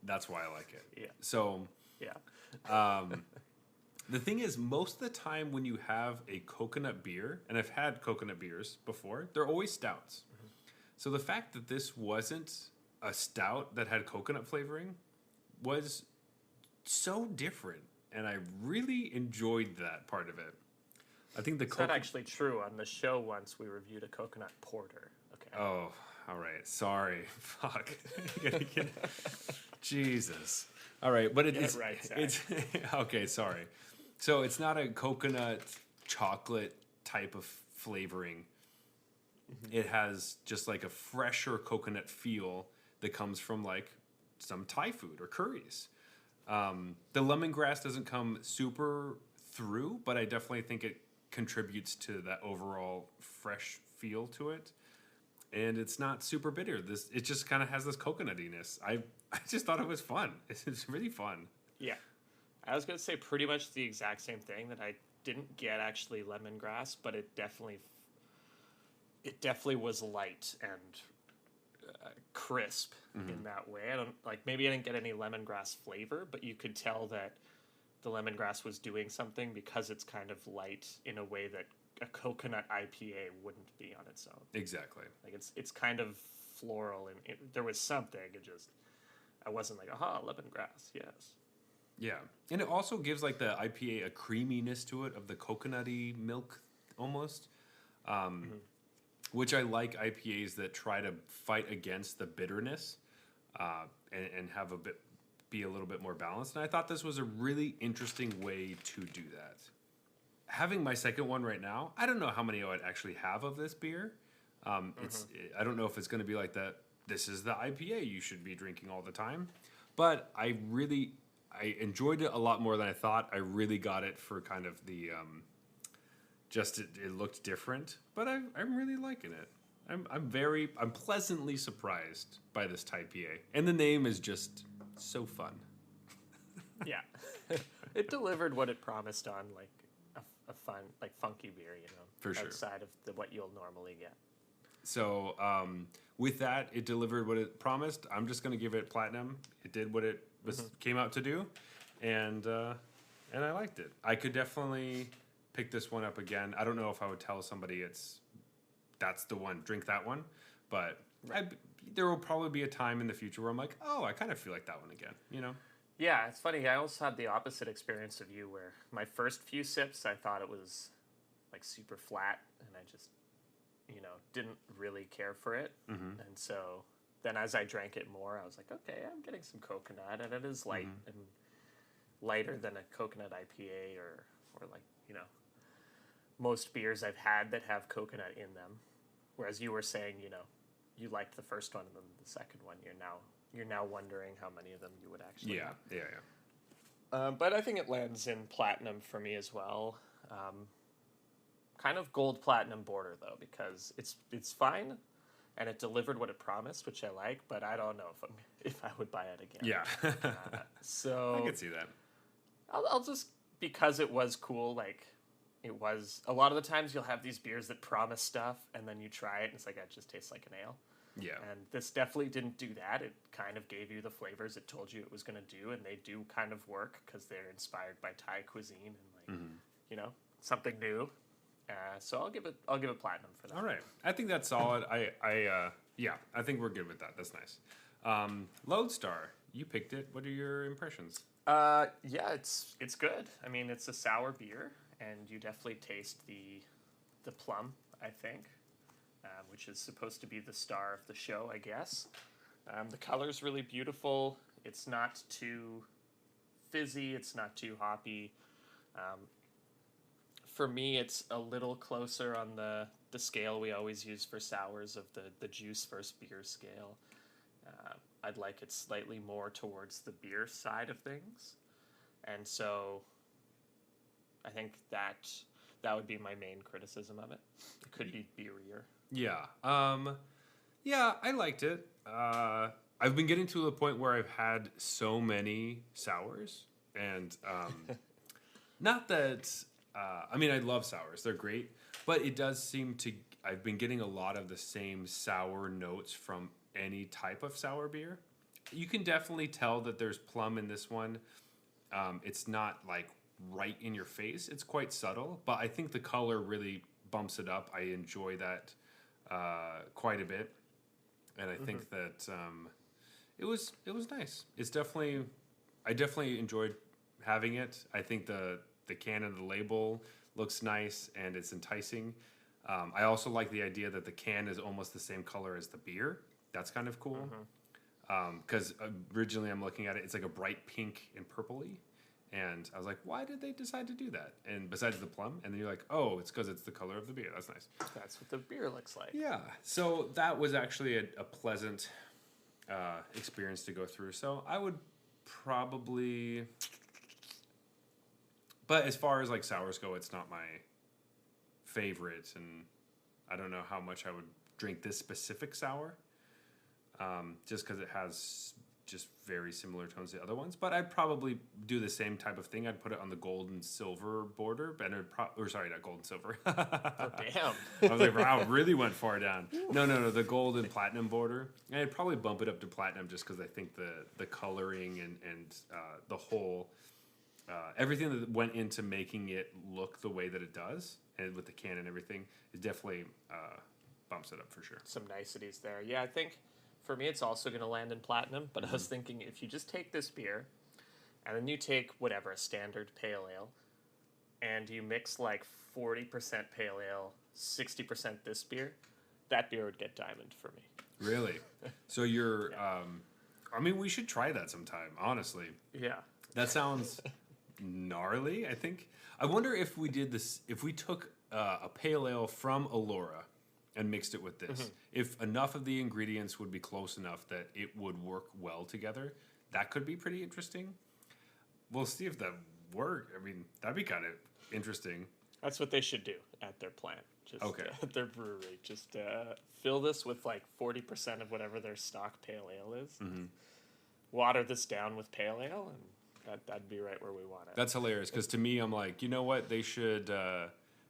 That's why I like it. Yeah. So, the thing is, most of the time when you have a coconut beer, and I've had coconut beers before, they're always stouts. Mm-hmm. So the fact that this wasn't a stout that had coconut flavoring was so different, and I really enjoyed that part of it. I think it's not actually true. On the show once, we reviewed a coconut porter. Okay. Oh, all right. Sorry. Fuck. Jesus. All right, but it's okay. Sorry. So it's not a coconut chocolate type of flavoring. Mm-hmm. It has just like a fresher coconut feel that comes from like some Thai food or curries. The lemongrass doesn't come super through, but I definitely think it contributes to that overall fresh feel to it. And it's not super bitter. It just kind of has this coconutiness. I just thought it was fun. It's really fun. Yeah. I was going to say pretty much the exact same thing, that I didn't get actually lemongrass, but it definitely was light and crisp in that way. Maybe I didn't get any lemongrass flavor, but you could tell that the lemongrass was doing something because it's kind of light in a way that a coconut IPA wouldn't be on its own. Exactly. Like it's kind of floral, and there was something. It just I wasn't like, aha, lemongrass, yes. Yeah, and it also gives like the IPA a creaminess to it of the coconutty milk almost, which I like IPAs that try to fight against the bitterness and have be a little bit more balanced. And I thought this was a really interesting way to do that. Having my second one right now, I don't know how many I would actually have of this beer. I don't know if it's going to be like that. This is the IPA you should be drinking all the time, but I enjoyed it a lot more than I thought. I really got it for kind of the it looked different, but I'm really liking it. I'm pleasantly surprised by this type IPA, and the name is just so fun. Yeah, it delivered what it promised on like a fun, like funky beer, For sure. outside of what you'll normally get. So with that, it delivered what it promised. I'm just going to give it platinum. It did what it came out to do, and I liked it. I could definitely pick this one up again. I don't know if I would tell somebody that's the one, drink that one, but there will probably be a time in the future where I'm like, oh, I kind of feel like that one again, Yeah, it's funny. I also had the opposite experience of you, where my first few sips, I thought it was like super flat, and I just, didn't really care for it. And so then as I drank it more, I was like, okay, I'm getting some coconut, and it is light and lighter than a coconut IPA or like, most beers I've had that have coconut in them. Whereas you were saying, you liked the first one and then the second one. You're now wondering how many of them you would actually have. Yeah. But I think it lands in platinum for me as well. Kind of gold platinum border though, because it's fine, and it delivered what it promised, which I like. But I don't know if I would buy it again. Yeah. So I could see that. I'll just, because it was cool, like. It was, a lot of the times you'll have these beers that promise stuff, and then you try it, and it's like, it just tastes like an ale. Yeah. And this definitely didn't do that. It kind of gave you the flavors it told you it was going to do, and they do kind of work because they're inspired by Thai cuisine and like, something new. So I'll give it platinum for that. All right. I think that's solid. I think we're good with that. That's nice. Lodestar, you picked it. What are your impressions? Yeah, it's good. I mean, it's a sour beer, and you definitely taste the plum, I think, which is supposed to be the star of the show, I guess. The color's really beautiful. It's not too fizzy. It's not too hoppy. For me, it's a little closer on the scale we always use for sours of the juice versus beer scale. I'd like it slightly more towards the beer side of things. And so I think that would be my main criticism of it. It could be beerier. Yeah. Yeah, I liked it. I've been getting to the point where I've had so many sours, and not that I mean, I love sours. They're great, but it does seem to I've been getting a lot of the same sour notes from any type of sour beer. You can definitely tell that there's plum in this one. It's not like right in your face. It's quite subtle, but I think the color really bumps it up. I enjoy that quite a bit, and I think that it was nice. It's definitely I definitely enjoyed having it. I think the can and the label looks nice and it's enticing. I also like the idea that the can is almost the same color as the beer. That's kind of cool. Because originally I'm looking at it, it's like a bright pink and purpley. And I was like, why did they decide to do that? And besides the plum, and then you're like, oh, it's because it's the color of the beer. That's nice. That's what the beer looks like. Yeah. So that was actually a pleasant experience to go through. So I would probably... But as far as like sours go, it's not my favorite. And I don't know how much I would drink this specific sour. Just because it has just very similar tones to the other ones. But I'd probably do the same type of thing. I'd put it on the gold and silver border. And sorry, not gold and silver. Oh, damn. I was like, wow, really went far down. No, the gold and platinum border. And I'd probably bump it up to platinum just because I think the coloring and the whole, everything that went into making it look the way that it does, and with the can and everything, it definitely bumps it up for sure. Some niceties there. Yeah, I think... For me, it's also going to land in platinum, but I was thinking if you just take this beer, and then you take whatever, a standard pale ale, and you mix like 40% pale ale, 60% this beer, that beer would get diamond for me. Really? So you're, I mean, we should try that sometime, honestly. Yeah. That sounds gnarly, I think. I wonder if we did this, if we took a pale ale from Allura and mixed it with this, if enough of the ingredients would be close enough that it would work well together, that could be pretty interesting. We'll see if that works. I mean, that'd be kind of interesting. That's what they should do at their plant. Just, okay. At their brewery. Just fill this with like 40% of whatever their stock pale ale is. Water this down with pale ale, and that'd be right where we want it. That's hilarious, because to me, I'm like, you know what? They should...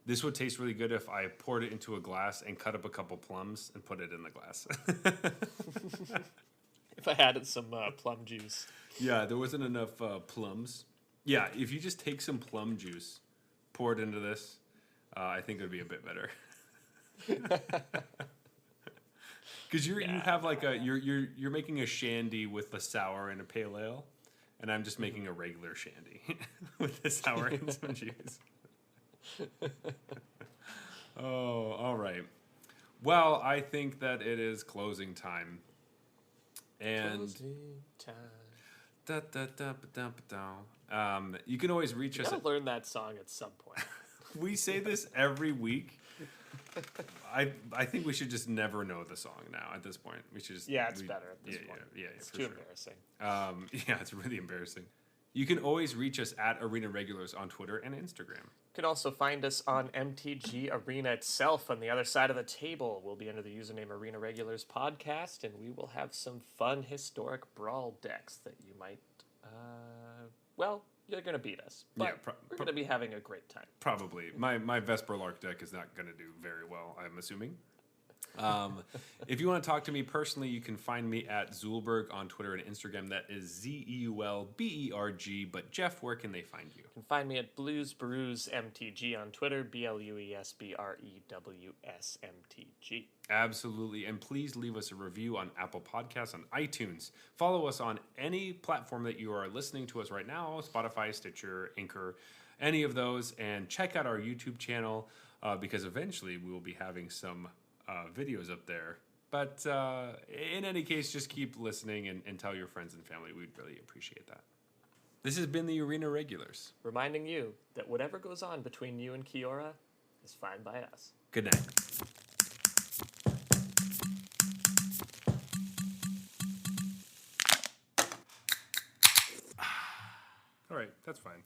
this would taste really good if I poured it into a glass and cut up a couple plums and put it in the glass. If I added some plum juice. Yeah, there wasn't enough plums. Yeah, if you just take some plum juice, pour it into this, I think it would be a bit better. Because you have like you're making a shandy with the sour and a pale ale, and I'm just making a regular shandy with the sour and some juice. Oh, all right. Well, I think that it is closing time. And Closing time. You can always reach us. You gotta learn that song at some point. We say this every week. I think we should just never know the song now. At this point, we should just it's better at this point. Yeah, it's too embarrassing. Yeah, it's really embarrassing. You can always reach us at Arena Regulars on Twitter and Instagram. You can also find us on MTG Arena itself. On the other side of the table, we'll be under the username Arena Regulars Podcast, and we will have some fun Historic Brawl decks that you might, you're going to beat us. But we're going to be having a great time. Probably. My Vesper Lark deck is not going to do very well, I'm assuming. If you want to talk to me personally, you can find me at Zulberg on Twitter and Instagram. That is ZeulBerg. But Jeff, where can they find you? You can find me at Blues Brews MTG on Twitter, BLUESBREWSMTG. Absolutely. And please leave us a review on Apple Podcasts, on iTunes. Follow us on any platform that you are listening to us right now, Spotify, Stitcher, Anchor, any of those. And check out our YouTube channel because eventually we will be having some videos up there. But in any case, just keep listening and tell your friends and family. We'd really appreciate that. This has been the Arena Regulars, reminding you that whatever goes on between you and Kiora is fine by us. Good night. All right, that's fine.